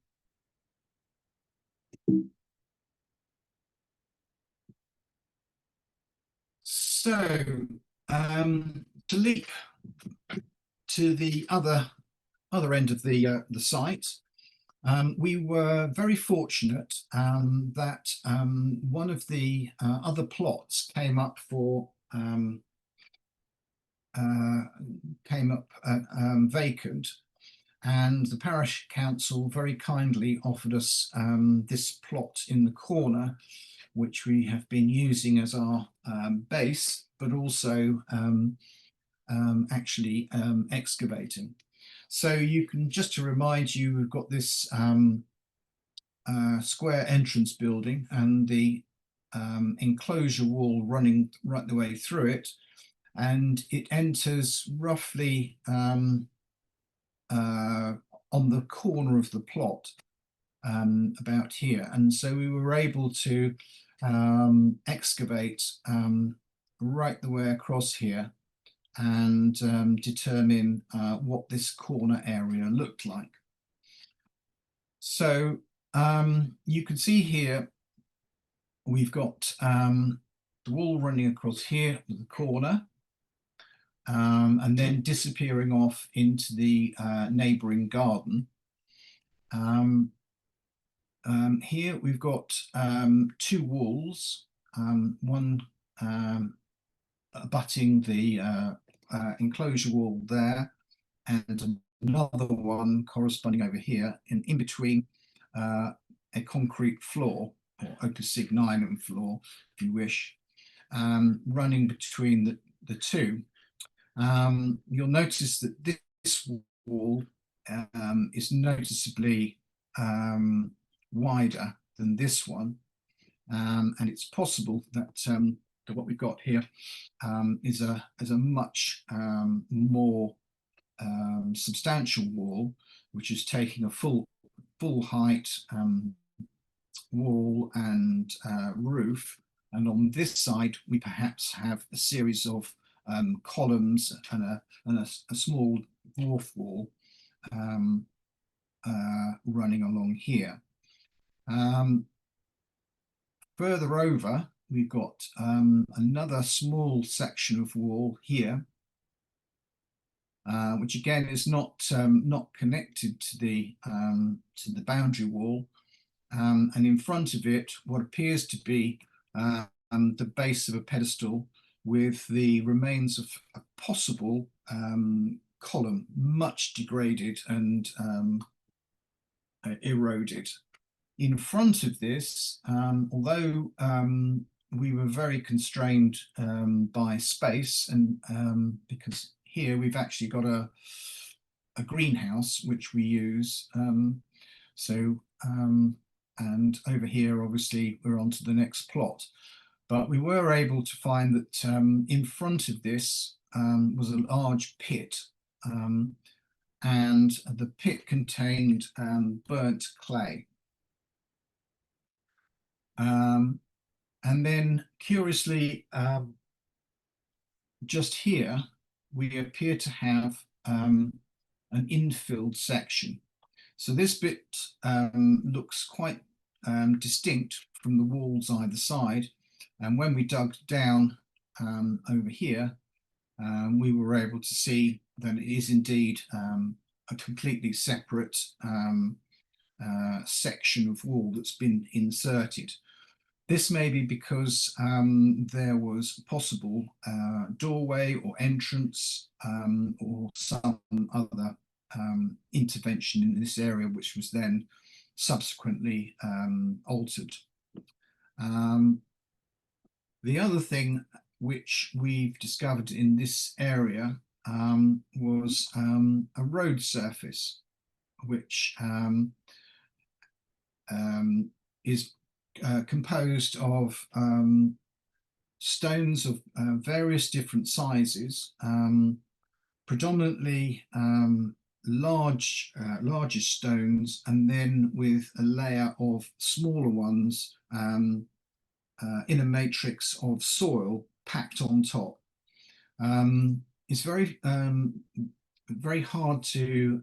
So to leap to the other end of the site, we were very fortunate that one of the other plots came up vacant, and the parish council very kindly offered us this plot in the corner, which we have been using as our base, but also actually excavating. So you can, just to remind you, we've got this square entrance building and the enclosure wall running right the way through it, and it enters roughly on the corner of the plot, about here. And so we were able to excavate right the way across here and determine what this corner area looked like. So you can see here we've got the wall running across here to the corner, and then disappearing off into the neighbouring garden. Here we've got two walls, one abutting the enclosure wall there, and another one corresponding over here, and in between a concrete floor, or opus signinum floor, if you wish, running between the two. You'll notice that this wall is noticeably wider than this one, and it's possible that what we've got here is a much more substantial wall, which is taking a full height wall and roof, and on this side we perhaps have a series of columns and a small dwarf wall running along here. Further over, we've got another small section of wall here, which again is not connected to the boundary wall, and in front of it, what appears to be the base of a pedestal with the remains of a possible column, much degraded and eroded. In front of this, although we were very constrained by space, and because here we've actually got a greenhouse which we use. And over here, obviously, we're on to the next plot. But we were able to find that in front of this was a large pit, and the pit contained burnt clay. And then, curiously, just here, we appear to have an infilled section. So this bit looks quite distinct from the walls either side. And when we dug down over here, we were able to see that it is indeed a completely separate section of wall that's been inserted. This may be because there was a possible doorway or entrance or some other intervention in this area, which was then subsequently altered. The other thing which we've discovered in this area was a road surface, which is composed of stones of various different sizes, predominantly larger stones, and then with a layer of smaller ones in a matrix of soil packed on top. It's very hard to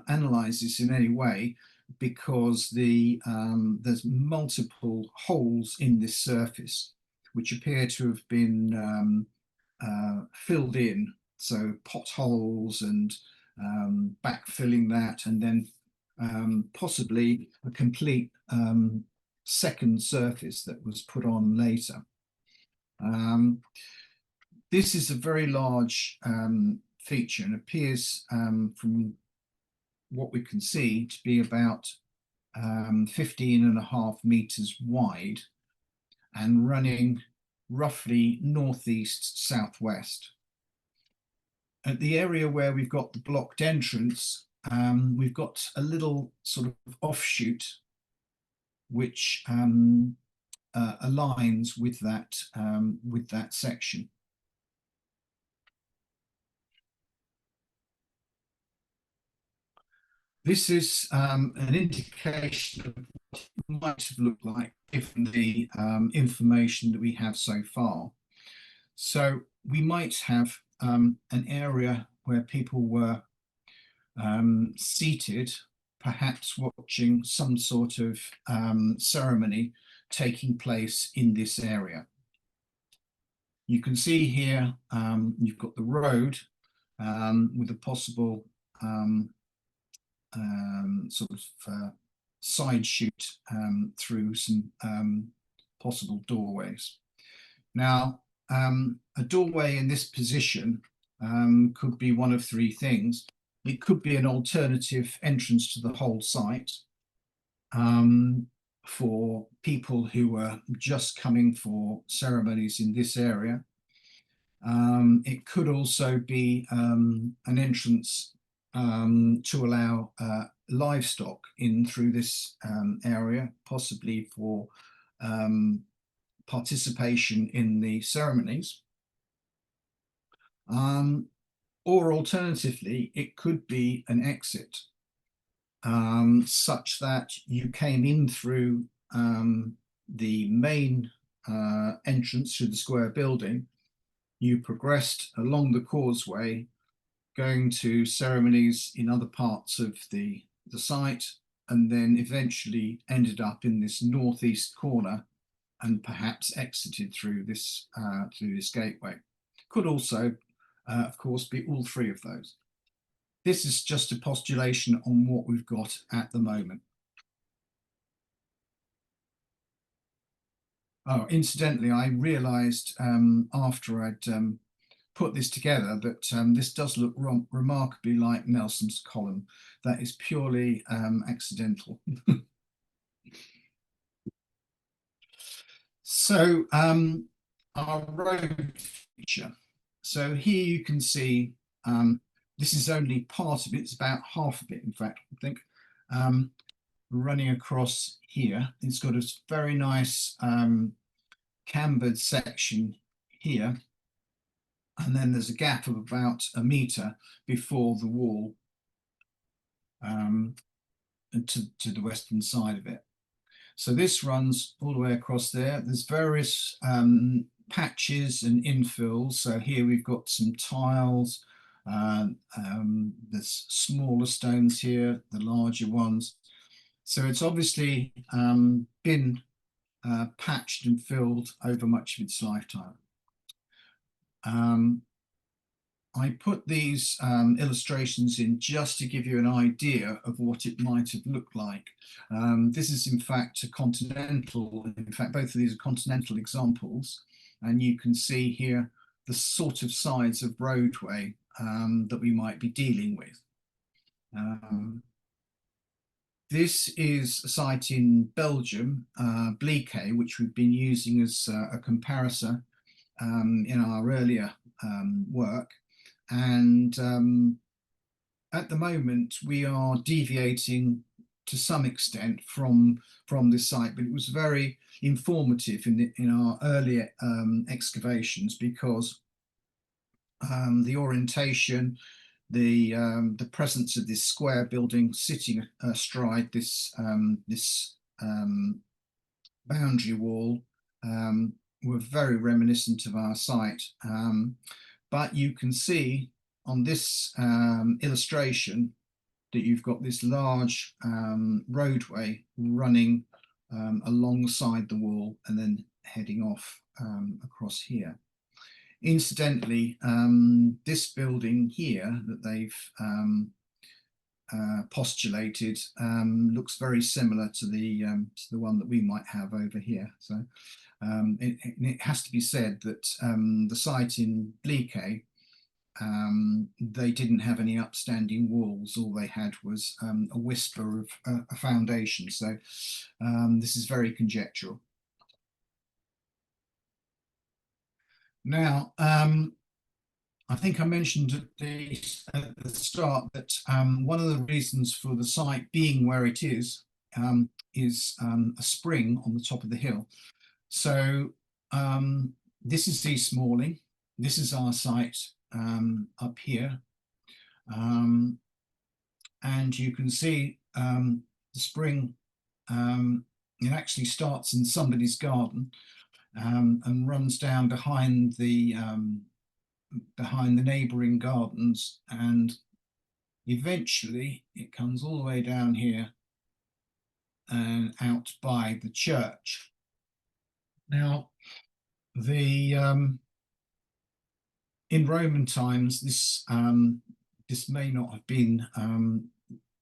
analyze this in any way, because there's multiple holes in this surface which appear to have been filled in, so potholes and backfilling that, and then possibly a complete second surface that was put on later. This is a very large feature, and appears from what we can see to be about 15.5 meters wide and running roughly northeast southwest. At the area where we've got the blocked entrance, we've got a little sort of offshoot which aligns with that section. This is an indication of what it might have looked like given the information that we have so far. So we might have an area where people were seated, perhaps watching some sort of ceremony taking place in this area. You can see here you've got the road with a possible sort of side shoot through some possible doorways. Now, a doorway in this position could be one of three things. It could be an alternative entrance to the whole site for people who were just coming for ceremonies in this area. It could also be an entrance to allow livestock in through this area, possibly for participation in the ceremonies. Or alternatively, it could be an exit, such that you came in through the main entrance through the square building, you progressed along the causeway, going to ceremonies in other parts of the site, and then eventually ended up in this northeast corner and perhaps exited through this gateway. Could also, of course, be all three of those. This is just a postulation on what we've got at the moment. Oh, incidentally, I realised after I'd put this together that this does look remarkably like Nelson's column. That is purely accidental. So our road feature. So here you can see, this is only part of it, it's about half of it, in fact, I think, running across here. It's got a very nice cambered section here, and then there's a gap of about a metre before the wall to the western side of it. So this runs all the way across there. There's various patches and infills. So here we've got some tiles. There's smaller stones here, the larger ones. So it's obviously been patched and filled over much of its lifetime. I put these illustrations in just to give you an idea of what it might have looked like. This is in fact a continental, in fact both of these are continental examples, and you can see here the sort of size of roadway that we might be dealing with. This is a site in Belgium, Bliquet, which we've been using as a comparator in our earlier work. And at the moment, we are deviating to some extent from this site, but it was very informative in our earlier excavations because the orientation, the presence of this square building sitting astride this boundary wall were very reminiscent of our site. But you can see on this illustration that you've got this large roadway running alongside the wall and then heading off across here. Incidentally, this building here that they've postulated looks very similar to the one that we might have over here. So it has to be said that the site in Bliquet, they didn't have any upstanding walls. All they had was a whisper of a foundation. So this is very conjectural. Now, I think I mentioned at the start that one of the reasons for the site being where it is a spring on the top of the hill. So this is East Morley. This is our site up here. And you can see the spring, it actually starts in somebody's garden and runs down behind the neighbouring gardens, and eventually it comes all the way down here and out by the church. Now, in Roman times, this may not have been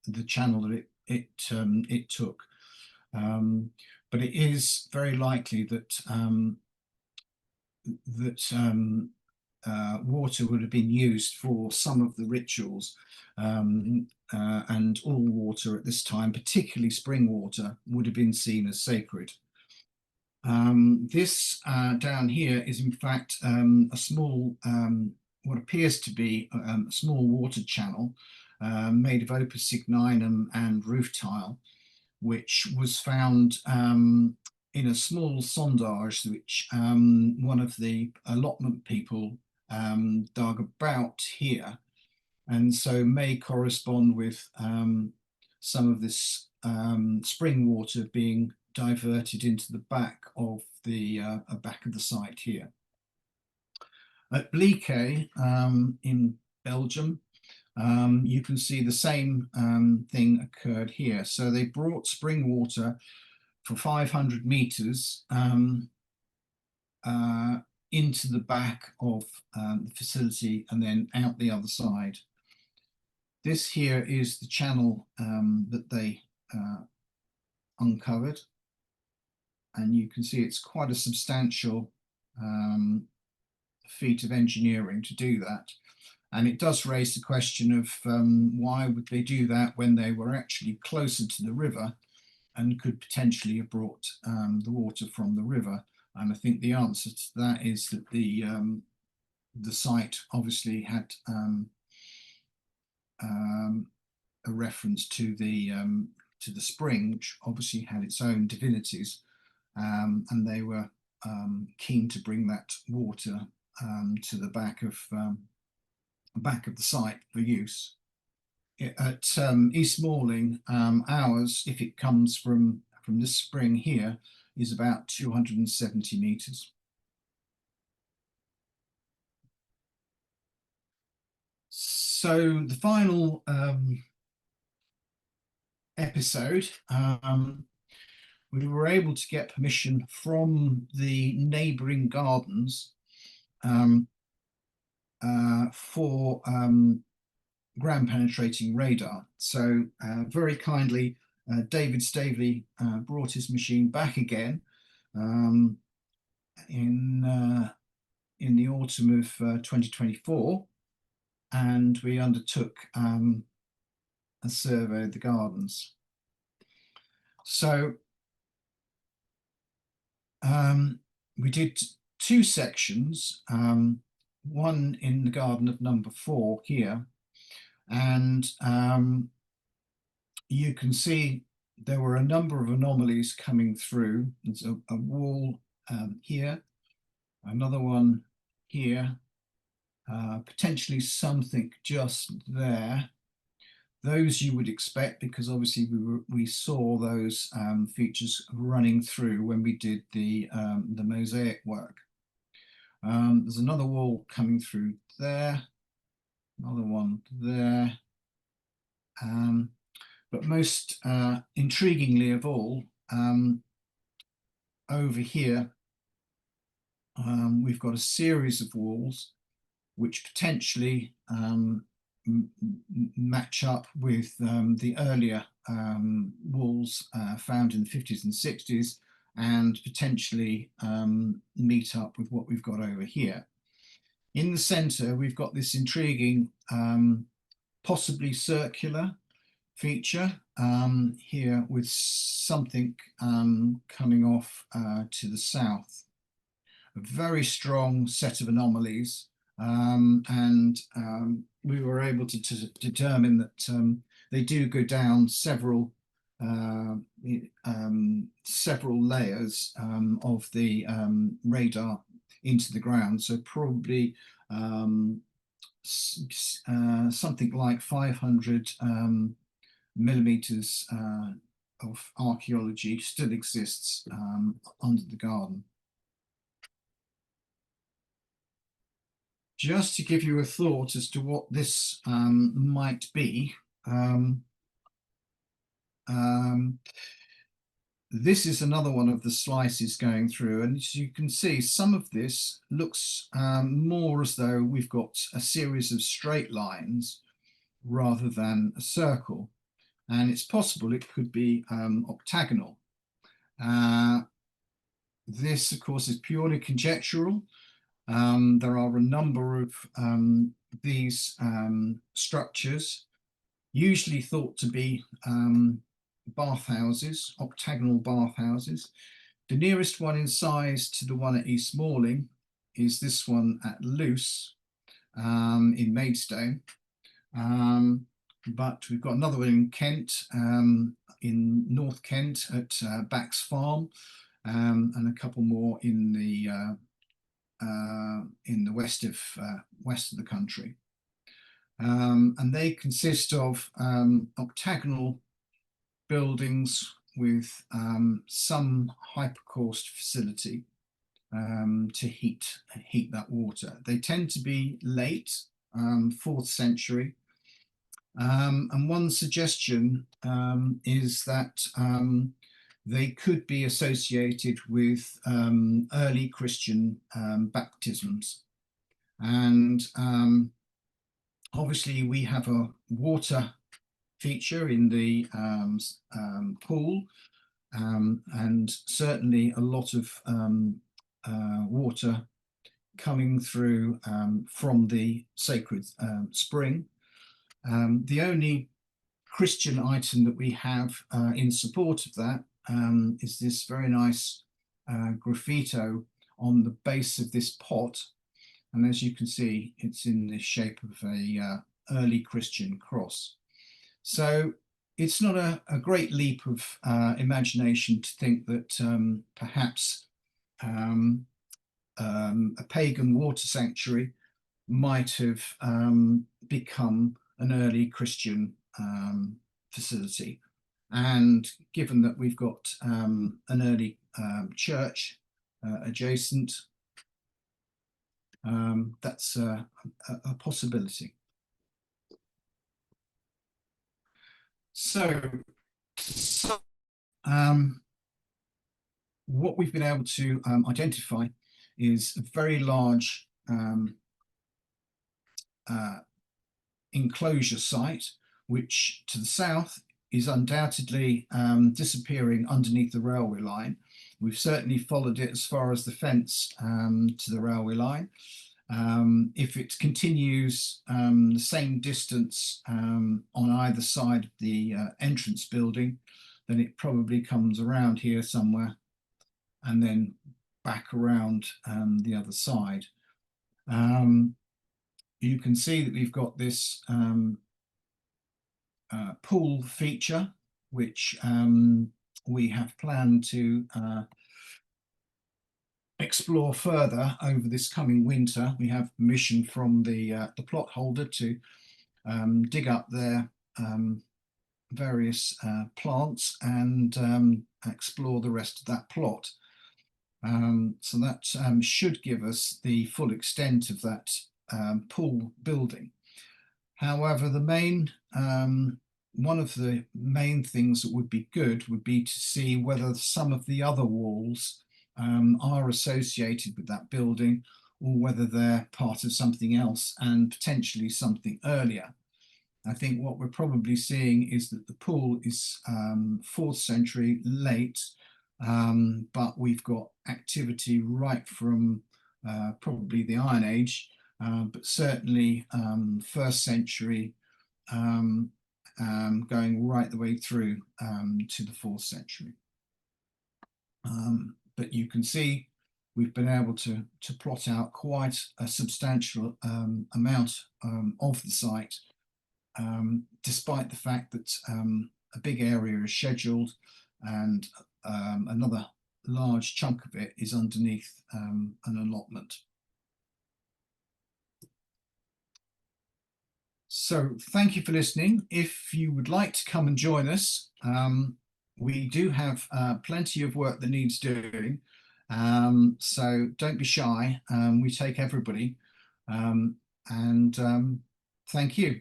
the channel that it took, but it is very likely that water would have been used for some of the rituals, and all water at this time, particularly spring water, would have been seen as sacred. This down here is in fact a small, what appears to be a small water channel made of opus signinum and roof tile, which was found in a small sondage which one of the allotment people dug about here, and so may correspond with some of this spring water being diverted into the back of the site here. At Bliquet in Belgium, you can see the same thing occurred here. So they brought spring water for 500 meters into the back of the facility and then out the other side. This here is the channel that they uncovered, and you can see it's quite a substantial feat of engineering to do that. And it does raise the question of why would they do that when they were actually closer to the river and could potentially have brought the water from the river. And I think the answer to that is that the the site obviously had a reference to the spring, which obviously had its own divinities, and they were keen to bring that water to the back of the site for use. At East Malling, ours, if it comes from this spring here, is about 270 meters. So the final episode, we were able to get permission from the neighbouring gardens for ground penetrating radar. So very kindly, David Staveley brought his machine back again in the autumn of 2024, and we undertook a survey of the gardens. So we did two sections, one in the garden of number 4 here, and you can see there were a number of anomalies coming through. There's a wall here, another one here, potentially something just there. Those you would expect, because obviously we saw those features running through when we did the mosaic work. There's another wall coming through there, another one there. But most intriguingly of all, over here, we've got a series of walls which potentially match up with the earlier walls found in the 50s and 60s, and potentially meet up with what we've got over here. In the centre, we've got this intriguing, possibly circular feature here with something coming off to the south. A very strong set of anomalies, and we were able to determine that they do go down several layers of the radar into the ground. So probably something like 500 millimeters of archaeology still exists under the garden. Just to give you a thought as to what this might be, this is another one of the slices going through, and as you can see, some of this looks more as though we've got a series of straight lines rather than a circle, and it's possible it could be octagonal. This, of course, is purely conjectural. There are a number of these structures, usually thought to be bathhouses, octagonal bathhouses. The nearest one in size to the one at East Malling is this one at Luce in Maidstone. But we've got another one in Kent, in North Kent at Bax Farm, and a couple more in the west of the country. And they consist of octagonal buildings with some hypercaust facility to heat that water. They tend to be late 4th century, and one suggestion is that they could be associated with early Christian baptisms. And obviously we have a water feature in the pool, and certainly a lot of water coming through from the sacred spring. The only Christian item that we have in support of that is this very nice graffito on the base of this pot, And as you can see, it's in the shape of a early Christian cross. So it's not a great leap of imagination to think that perhaps a pagan water sanctuary might have become an early Christian facility. And given that we've got an early church adjacent, that's a possibility. So, what we've been able to identify is a very large enclosure site, which to the south is undoubtedly disappearing underneath the railway line. We've certainly followed it as far as the fence to the railway line. If it continues the same distance on either side of the entrance building, then it probably comes around here somewhere and then back around the other side. You can see that we've got this pool feature, which we have planned to explore further over this coming winter. We have permission from the plot holder to dig up their various plants and explore the rest of that plot. So that should give us the full extent of that pool building. However, one of the main things that would be good would be to see whether some of the other walls are associated with that building, or whether they're part of something else and potentially something earlier. I think what we're probably seeing is that the pool is 4th century late, but we've got activity right from probably the Iron Age, but certainly 1st century, going right the way through to the 4th century. But you can see we've been able to plot out quite a substantial amount of the site, despite the fact that a big area is scheduled and another large chunk of it is underneath an allotment. So thank you for listening. If you would like to come and join us, we do have plenty of work that needs doing. So don't be shy. We take everybody. And thank you.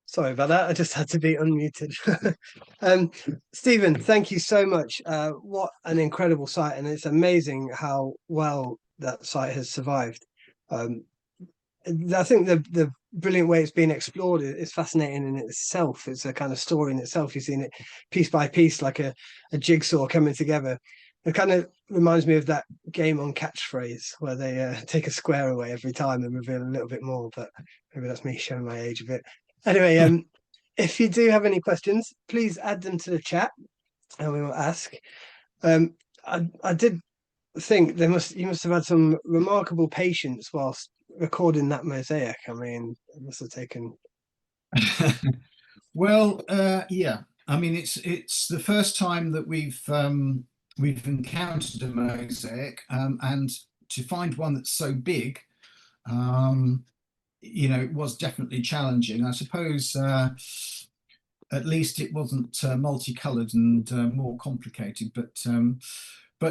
Sorry about that. I just had to be unmuted. Stephen, thank you so much. What an incredible site, and it's amazing how well that site has survived. I think the brilliant way it's been explored is fascinating in itself. It's a kind of story in itself. You've seen it piece by piece, like a jigsaw coming together. It kind of reminds me of that game on Catchphrase, where they take a square away every time and reveal a little bit more. But maybe that's me showing my age a bit. Anyway, if you do have any questions, please add them to the chat and we will ask. I did think you must have had some remarkable patience whilst recording that mosaic. I mean, it must have taken. Well, yeah. I mean, it's the first time that we've encountered a mosaic, and to find one that's so big, you know, it was definitely challenging. I suppose at least it wasn't multicolored and more complicated, but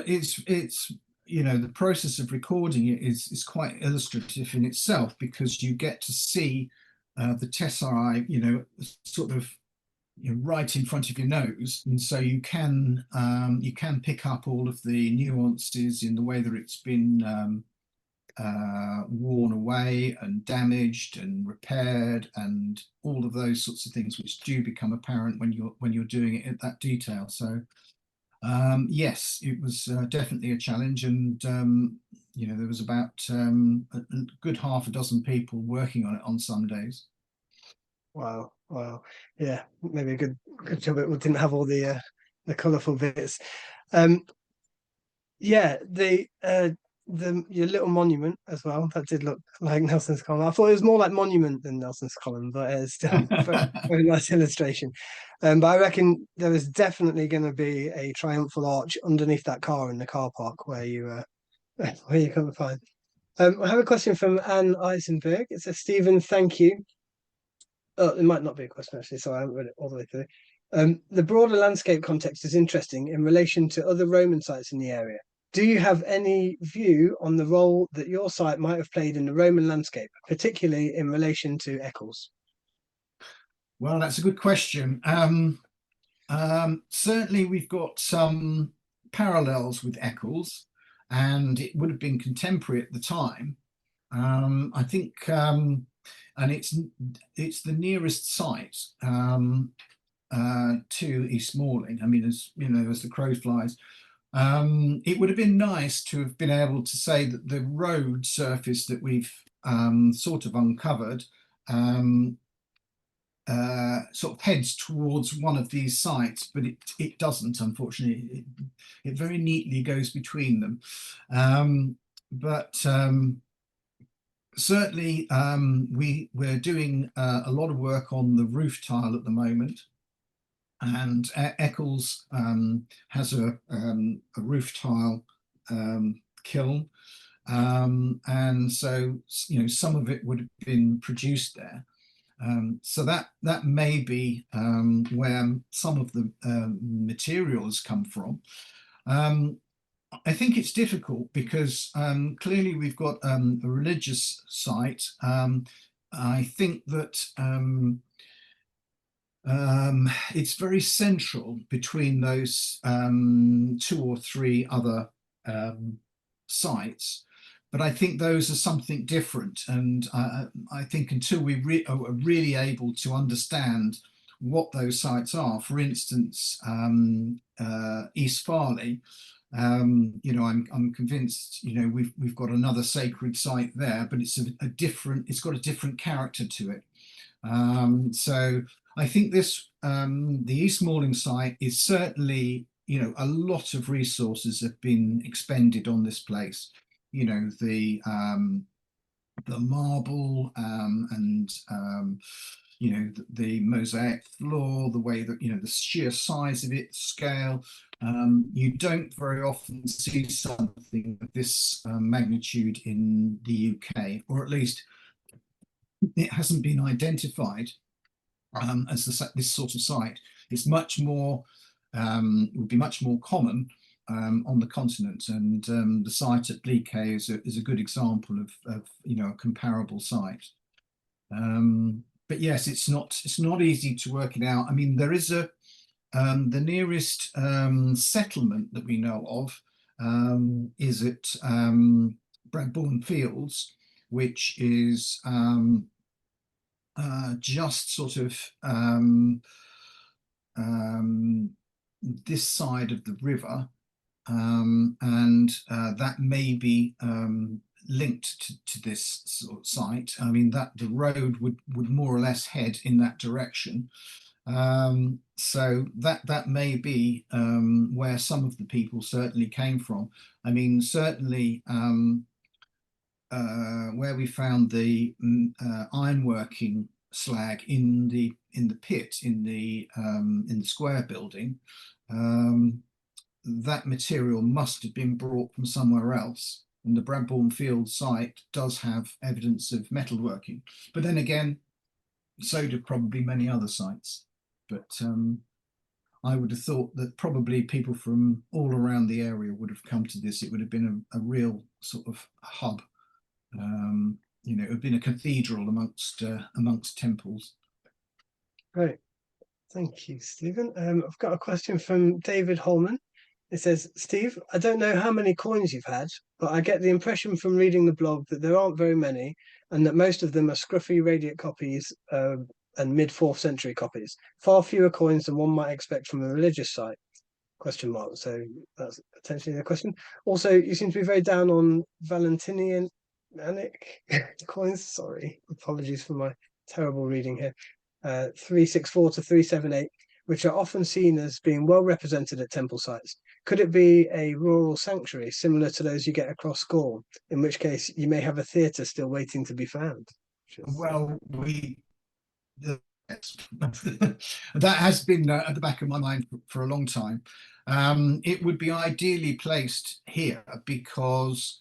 it's you know, the process of recording it is quite illustrative in itself, because you get to see the tesserae, you know, sort of, you know, right in front of your nose, and so you can pick up all of the nuances in the way that it's been worn away and damaged and repaired, and all of those sorts of things which do become apparent when you're doing it at that detail. So Yes, it was definitely a challenge, and there was about a good half a dozen people working on it on some days. Wow, wow. Yeah, maybe a good job it didn't have all the colourful bits. Um, yeah, the your little monument as well. That did look like Nelson's column. I thought it was more like monument than Nelson's column, but it's still very, very nice illustration. But I reckon there is definitely going to be a triumphal arch underneath that car in the car park where you where you come to find. I have a question from Anne Eisenberg. It says, Stephen, thank you. Oh, it might not be a question actually, so I haven't read it all the way through. The broader landscape context is interesting in relation to other Roman sites in the area. Do you have any view on the role that your site might have played in the Roman landscape, particularly in relation to Eccles? Well, that's a good question. Certainly, we've got some parallels with Eccles, and it would have been contemporary at the time. I think, and it's the nearest site to East Malling. I mean, as you know, as the crow flies. It would have been nice to have been able to say that the road surface that we've sort of uncovered sort of heads towards one of these sites, but it doesn't, unfortunately. It very neatly goes between them. But certainly we're doing a lot of work on the roof tile at the moment. And Eccles has a roof tile kiln, and so some of it would have been produced there. So that may be where some of the materials come from. I think it's difficult because clearly we've got a religious site. I think that it's very central between those two or three other sites, but I think those are something different. And I think until we are really able to understand what those sites are, for instance, East Farley, I'm convinced, we've got another sacred site there, but it's it's got a different character to it. So I think the East Malling site is certainly, a lot of resources have been expended on this place. The marble and the mosaic floor, the way that the sheer size of it, scale. You don't very often see something of this magnitude in the UK, or at least it hasn't been identified as this sort of site. It's much more, would be much more common on the continent, and the site at Bleakey is a good example of a comparable site. But yes, it's not easy to work it out. I mean, there is the nearest settlement that we know of is at Bradbourne Fields, which is just sort of this side of the river, and that may be linked to this sort of site. I mean, that the road would more or less head in that direction. So that may be where some of the people certainly came from. I mean, certainly where we found the ironworking slag in the pit in the square building, that material must have been brought from somewhere else. And the Bradbourne Field site does have evidence of metalworking, but then again, so do probably many other sites. But I would have thought that probably people from all around the area would have come to this. It would have been a real sort of hub. It would have been a cathedral amongst temples. Great. Thank you, Stephen. I've got a question from David Holman. It says, Steve, I don't know how many coins you've had, but I get the impression from reading the blog that there aren't very many, and that most of them are scruffy radiate copies and mid 4th century copies. Far fewer coins than one might expect from a religious site. question mark. So that's potentially the question. Also, you seem to be very down on Valentinian coins. Sorry, apologies for my terrible reading here. 364 to 378, which are often seen as being well represented at temple sites. Could it be a rural sanctuary similar to those you get across Gaul? In which case, you may have a theatre still waiting to be found. Well, that has been at the back of my mind for a long time. It would be ideally placed here because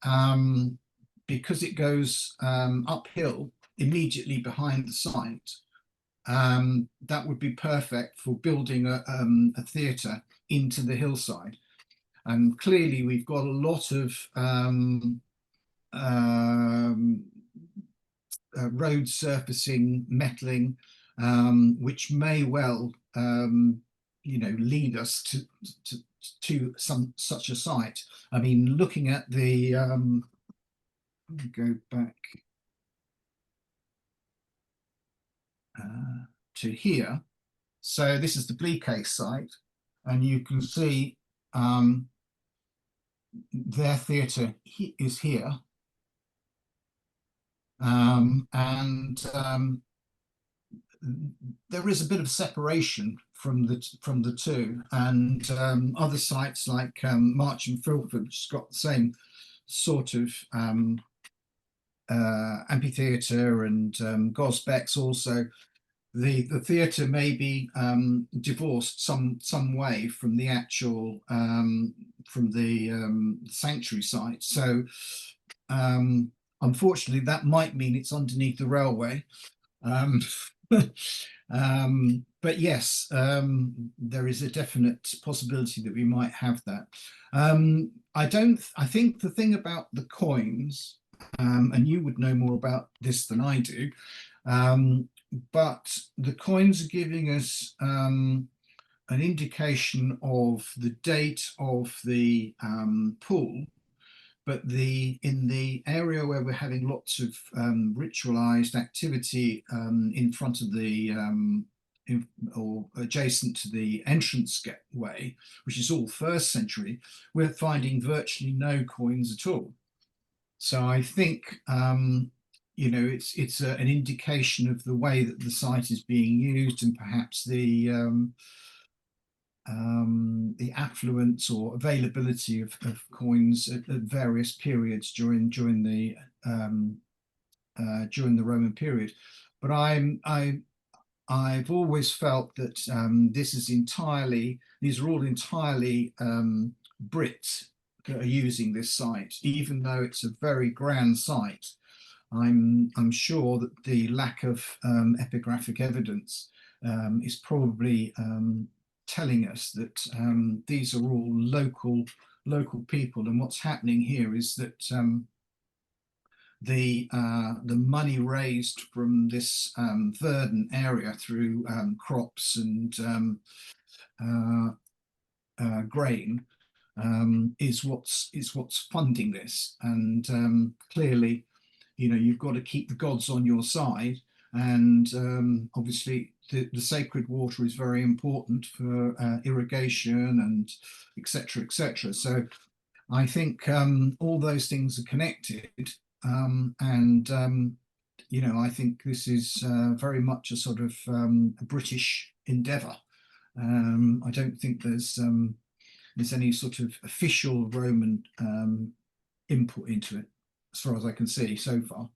it goes uphill immediately behind the site. That would be perfect for building a theatre into the hillside. And clearly, we've got a lot of road surfacing, metalling, which may well, lead us to some such a site. I mean, looking at the, go back to here. So this is the Bleakcase site, and you can see their theatre is here. There is a bit of separation from the two, and other sites like March and Filford, which has got the same sort of amphitheatre, and Gosbecks also. The theatre may be divorced some way from the actual from the sanctuary site. So unfortunately, that might mean it's underneath the railway. But yes, there is a definite possibility that we might have that. I think the thing about the coins, and you would know more about this than I do, but the coins are giving us an indication of the date of the pool. But in the area where we're having lots of ritualized activity in front of the or adjacent to the entrance gateway, which is all 1st century, we're finding virtually no coins at all. So I think it's an indication of the way that the site is being used, and perhaps the affluence or availability of coins at various periods during the Roman period. But I've always felt that these are all entirely Brits that are using this site, even though it's a very grand site. I'm sure that the lack of epigraphic evidence is probably telling us that these are all local people, and what's happening here is that the money raised from this verdant area through crops and grain is what's funding this. And clearly, you've got to keep the gods on your side, and obviously the sacred water is very important for irrigation and etc. So I think all those things are connected, and I think this is very much a sort of a British endeavour. I don't think there's any sort of official Roman input into it, as far as I can see so far.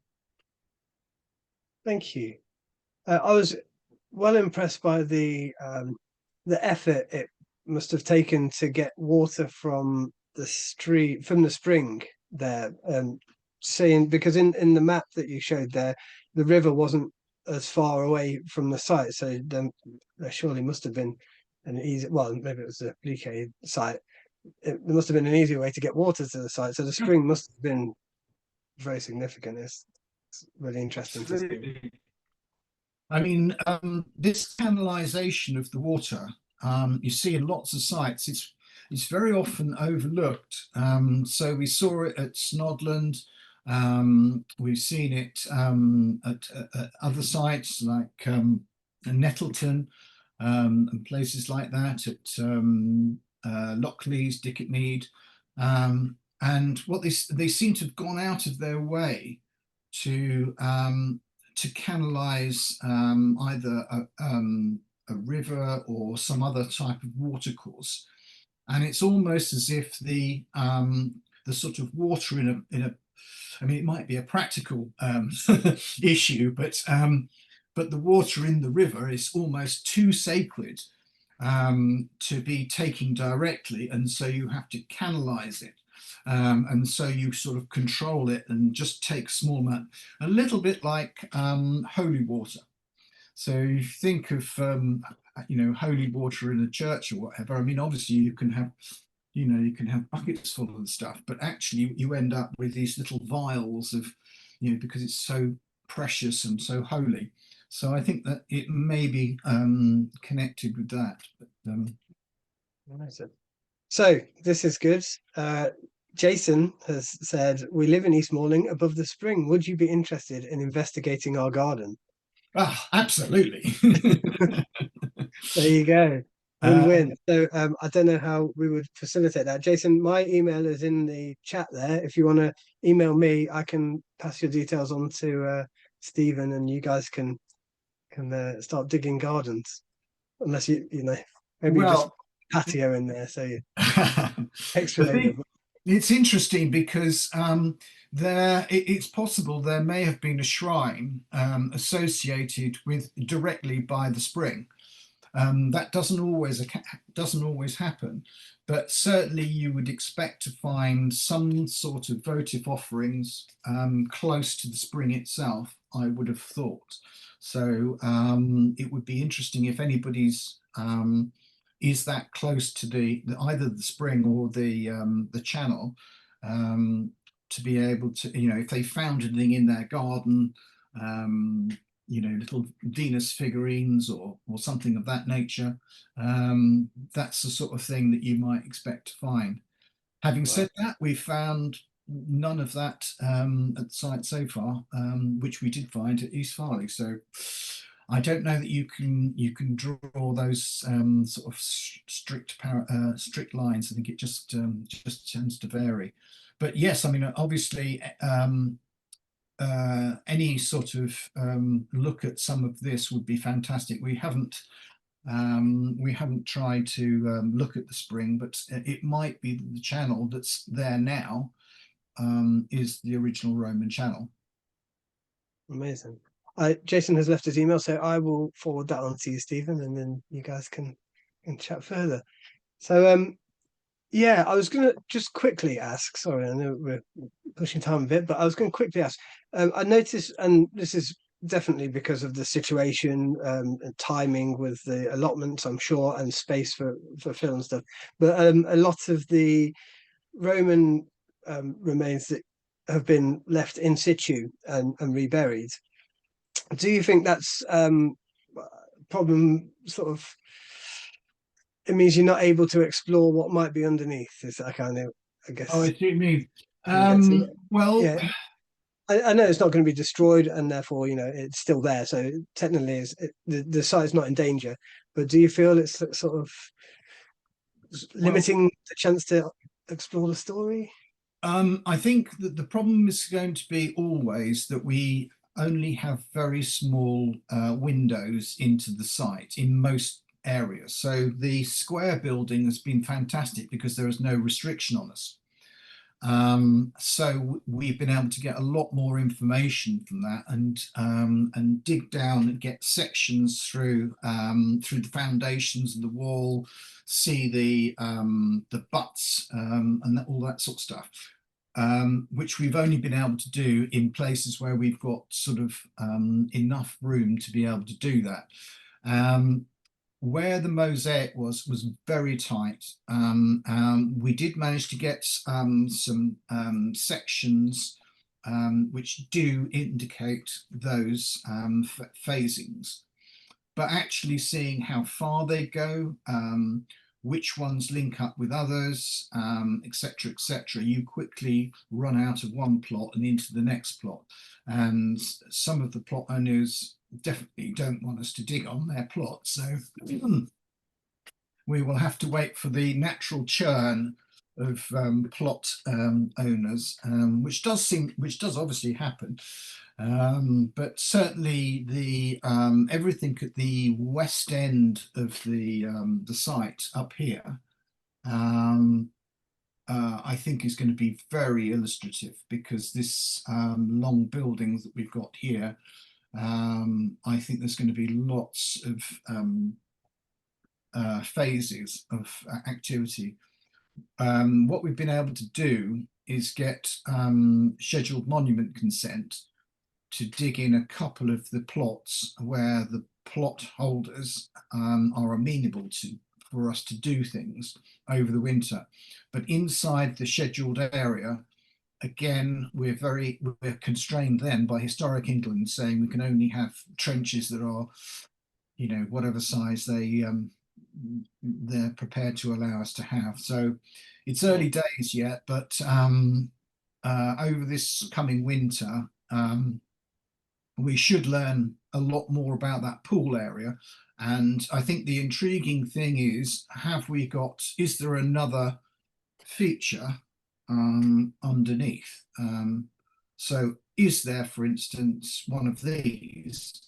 Thank you. I was well impressed by the effort it must have taken to get water from the spring there. Saying, because in the map that you showed there, the river wasn't as far away from the site, so there surely must have been an easy. Well, maybe it was the Bleakcase site. There must have been an easier way to get water to the site. So the spring must have been very significant. It's really interesting to see. I mean, this canalization of the water, you see in lots of sites, it's very often overlooked. So we saw it at Snodland. We've seen it at other sites like Nettleton and places like that, at Lockleys, Dicketmead, and what they seem to have gone out of their way to canalise either a river or some other type of watercourse, and it's almost as if the sort of water in a I mean, it might be a practical issue, but the water in the river is almost too sacred to be taken directly, and so you have to canalize it. And so you sort of control it and just take small amount, a little bit like holy water. So you think of holy water in a church or whatever. I mean, obviously you can have you can have buckets full of stuff, but actually you end up with these little vials of, because it's so precious and so holy. So I think that it may be connected with that. But, so this is good. Jason has said, we live in East Malling above the spring. Would you be interested in investigating our garden? Absolutely. There you go. Win-win. So I don't know how we would facilitate that. Jason, my email is in the chat there. If you want to email me, I can pass your details on to Stephen, and you guys can start digging gardens. Unless maybe well, just patio in there, so you extra labor. It's interesting because it's possible there may have been a shrine associated with directly by the spring. That doesn't always happen, but certainly you would expect to find some sort of votive offerings close to the spring itself, I would have thought. So it would be interesting if anybody's is that close to either the spring or the channel, to be able to, if they found anything in their garden, little Venus figurines or something of that nature. That's the sort of thing that you might expect to find. Having said that, we found none of that at the site so far, which we did find at East Farley. So I don't know that you can draw those sort of strict lines. I think it just tends to vary. But yes, I mean, obviously, any sort of look at some of this would be fantastic. We haven't tried to look at the spring, but it might be the channel that's there now is the original Roman channel. Amazing. Jason has left his email, so I will forward that on to you, Stephen, and then you guys can chat further. So yeah, I was going to just quickly ask, sorry, I know we're pushing time a bit, but I was going to quickly ask, I noticed, and this is definitely because of the situation and timing with the allotments, I'm sure, and space for film and stuff, but a lot of the Roman remains that have been left in situ and reburied. Do you think that's problem sort of, it means you're not able to explore what might be underneath? Is that kind of, I guess. Oh, I see what you mean. Well, yeah, I know it's not going to be destroyed, and therefore, it's still there. So technically, the site's not in danger. But do you feel it's sort of limiting the chance to explore the story? I think that the problem is going to be always that we only have very small windows into the site in most areas. So the square building has been fantastic because there is no restriction on us. So we've been able to get a lot more information from that and dig down and get sections through the foundations of the wall, see the butts and all that sort of stuff, which we've only been able to do in places where we've got sort of enough room to be able to do that. Where the mosaic was very tight. We did manage to get some sections which do indicate those phasings, but actually seeing how far they go, which ones link up with others, etc., etc., you quickly run out of one plot and into the next plot. And some of the plot owners definitely don't want us to dig on their plot. So we will have to wait for the natural churn of plot owners, which does obviously happen. But certainly the everything at the west end of the site up here, I think is going to be very illustrative, because this long building that we've got here, I think there's going to be lots of phases of activity. What we've been able to do is get scheduled monument consent to dig in a couple of the plots where the plot holders are amenable to, for us to do things over the winter. But inside the scheduled area, again, we're constrained then by Historic England saying we can only have trenches that are, you know, whatever size they're prepared to allow us to have. So it's early days yet, but over this coming winter, we should learn a lot more about that pool area. And I think the intriguing thing is, is there another feature underneath? So is there, for instance, one of these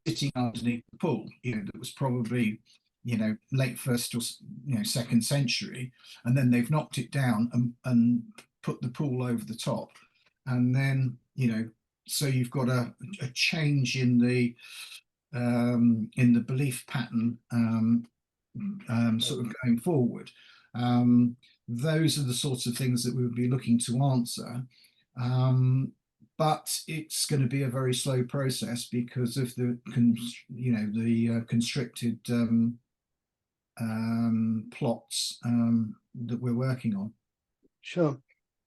sitting underneath the pool, you know, that was probably, you know, late first or, you know, second century, and then they've knocked it down and put the pool over the top, and then, you know, so you've got a change in the belief pattern sort of going forward. Those are the sorts of things that we would be looking to answer, but it's going to be a very slow process because of the constricted plots that we're working on. Sure.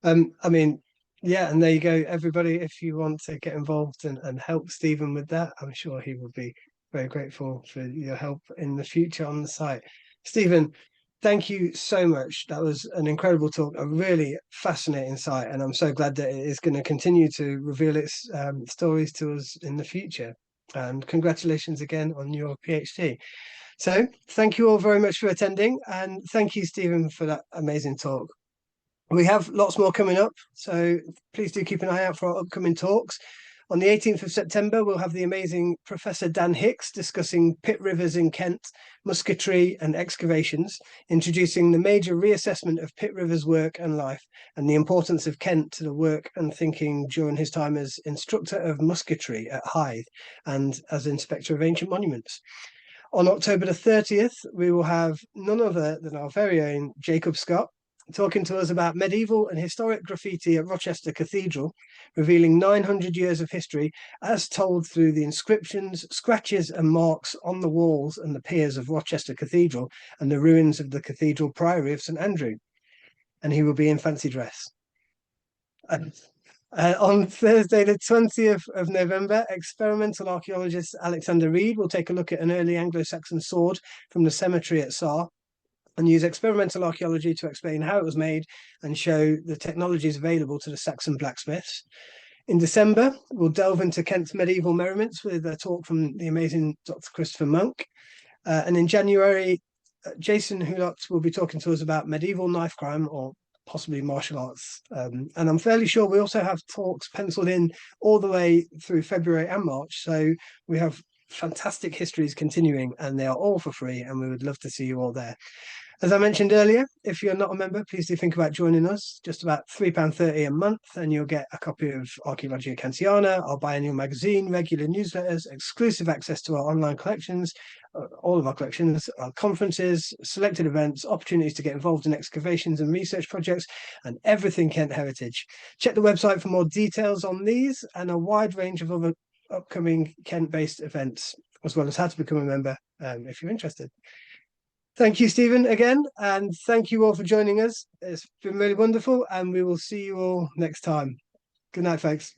I mean, yeah, and there you go, everybody. If you want to get involved and help Stephen with that, I'm sure he will be very grateful for your help in the future on the site. Stephen, thank you so much. That was an incredible talk, a really fascinating site, and I'm so glad that it is going to continue to reveal its stories to us in the future. And congratulations again on your PhD. So thank you all very much for attending, and thank you, Stephen, for that amazing talk. We have lots more coming up, so please do keep an eye out for our upcoming talks. On the 18th of September, we'll have the amazing Professor Dan Hicks discussing pit rivers in Kent, musketry and excavations, introducing the major reassessment of pit rivers' work and life, and the importance of Kent to the work and thinking during his time as instructor of musketry at Hythe and as inspector of ancient monuments. On October the 30th, we will have none other than our very own Jacob Scott, talking to us about medieval and historic graffiti at Rochester Cathedral, revealing 900 years of history as told through the inscriptions, scratches and marks on the walls and the piers of Rochester Cathedral and the ruins of the Cathedral Priory of St Andrew. And he will be in fancy dress. On Thursday, the 20th of November, experimental archaeologist Alexander Reed will take a look at an early Anglo-Saxon sword from the cemetery at Sarr, and use experimental archaeology to explain how it was made and show the technologies available to the Saxon blacksmiths. In December, we'll delve into Kent's medieval merriments with a talk from the amazing Dr. Christopher Monk. And in January, Jason Hulot will be talking to us about medieval knife crime, or possibly martial arts. And I'm fairly sure we also have talks penciled in all the way through February and March. So we have fantastic histories continuing, and they are all for free, and we would love to see you all there. As I mentioned earlier, if you're not a member, please do think about joining us. Just about £3.30 a month, and you'll get a copy of Archaeologia Kantiana, our biannual magazine, regular newsletters, exclusive access to our online collections, all of our collections, our conferences, selected events, opportunities to get involved in excavations and research projects, and everything Kent Heritage. Check the website for more details on these and a wide range of other upcoming Kent-based events, as well as how to become a member if you're interested. Thank you, Stephen, again, and thank you all for joining us. It's been really wonderful, and we will see you all next time. Good night, folks.